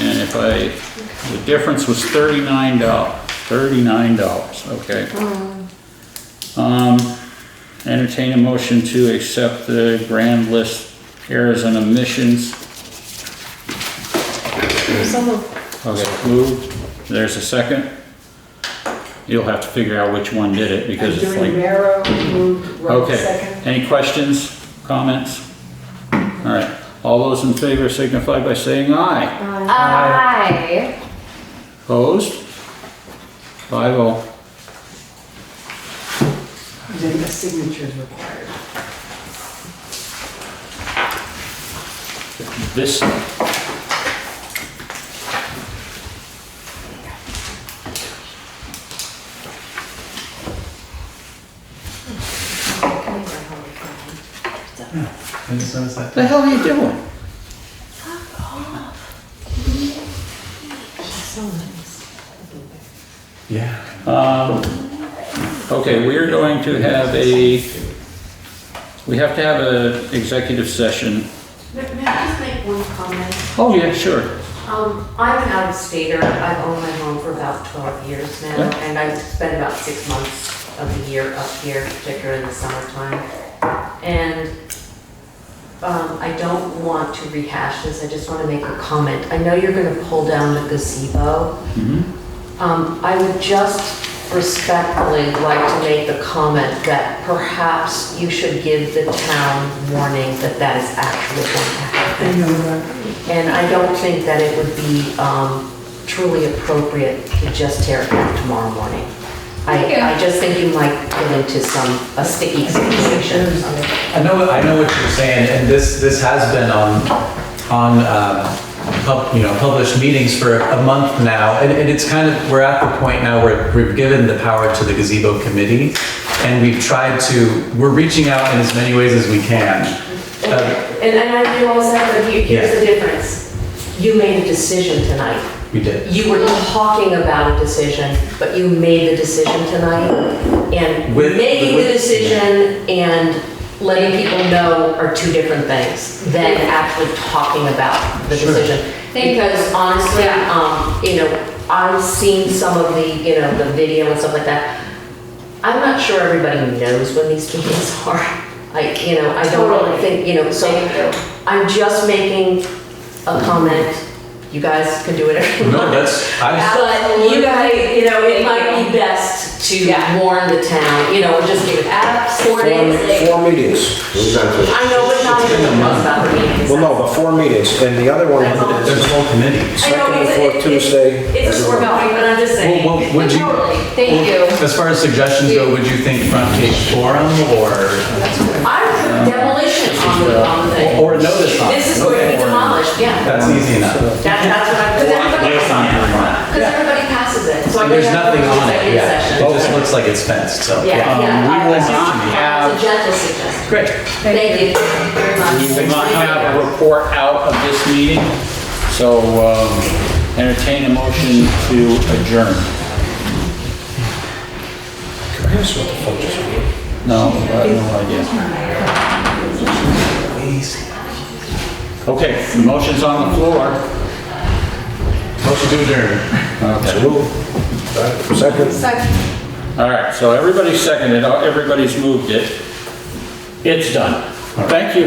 And the difference was $39, okay. Entertain a motion to accept the grand list errors and omissions. So moved. Okay, moved. There's a second. You'll have to figure out which one did it because it's During like, Marrow, moved, right okay. second. Any questions, comments? All right, all those in favor signify by saying aye. Aye. Opposed? 5-0. Then the signature is required. this side. I just noticed that. What the hell are you doing? Yeah. Okay, we're going to have we have to have an executive session. May I just make one comment? Oh, yeah, sure. I'm an out-of-stater. I've owned my home for about 12 years now, Yeah. and I spend about 6 months of the year up here, particularly in the summertime. And I don't want to rehash this, I just want to make a comment. I know you're going to pull down the gazebo. I would just respectfully like to make the comment that perhaps you should give the town warning that that is actually going to happen. And I don't think that it would be truly appropriate to just tear it down tomorrow morning. I just think you might get into a sticky situation. I know what you're saying, and this has been on published meetings for a month now, and it's kind of, we're at the point now where we've given the power to the Gazebo Committee, and we're reaching out in as many ways as we can. And I realize that, but here's the difference. You made a decision tonight. We did. You were talking about a decision, but you made the decision tonight. And making the decision and letting people know are two different things than actually talking about the decision. Because honestly, I've seen some of the video and stuff like that. I'm not sure everybody knows when these meetings are. I don't really think, so I'm just making a comment. You guys can do whatever you want. But you guys, it might be best to warn the town, just give it 4 days. 4 meetings. We've done it. I know, but not even knows about the meetings. Well, no, but 4 meetings, and the other one There's a whole committee. second and fourth Tuesday. It's a workout, but I'm just saying. Well, would you, Thank you. as far as suggestions go, would you think front page forum or Demolition on the thing. or notice on? This is where we demolished, yeah. That's easy enough. That's what because everybody passes it. So I There's think nothing on it, executive yeah. session. It just looks like it's fenced, so. We will not have, It's a gentle suggestion. Great. Thank you very much. we will not have a report out of this meeting, so entertain a motion to adjourn. Can I ask what the fuck this means? No, no idea. Okay, the motion's on the floor. Motion to adjourn. So move. Second. All right, so everybody's seconded, everybody's moved it. It's done. Thank you.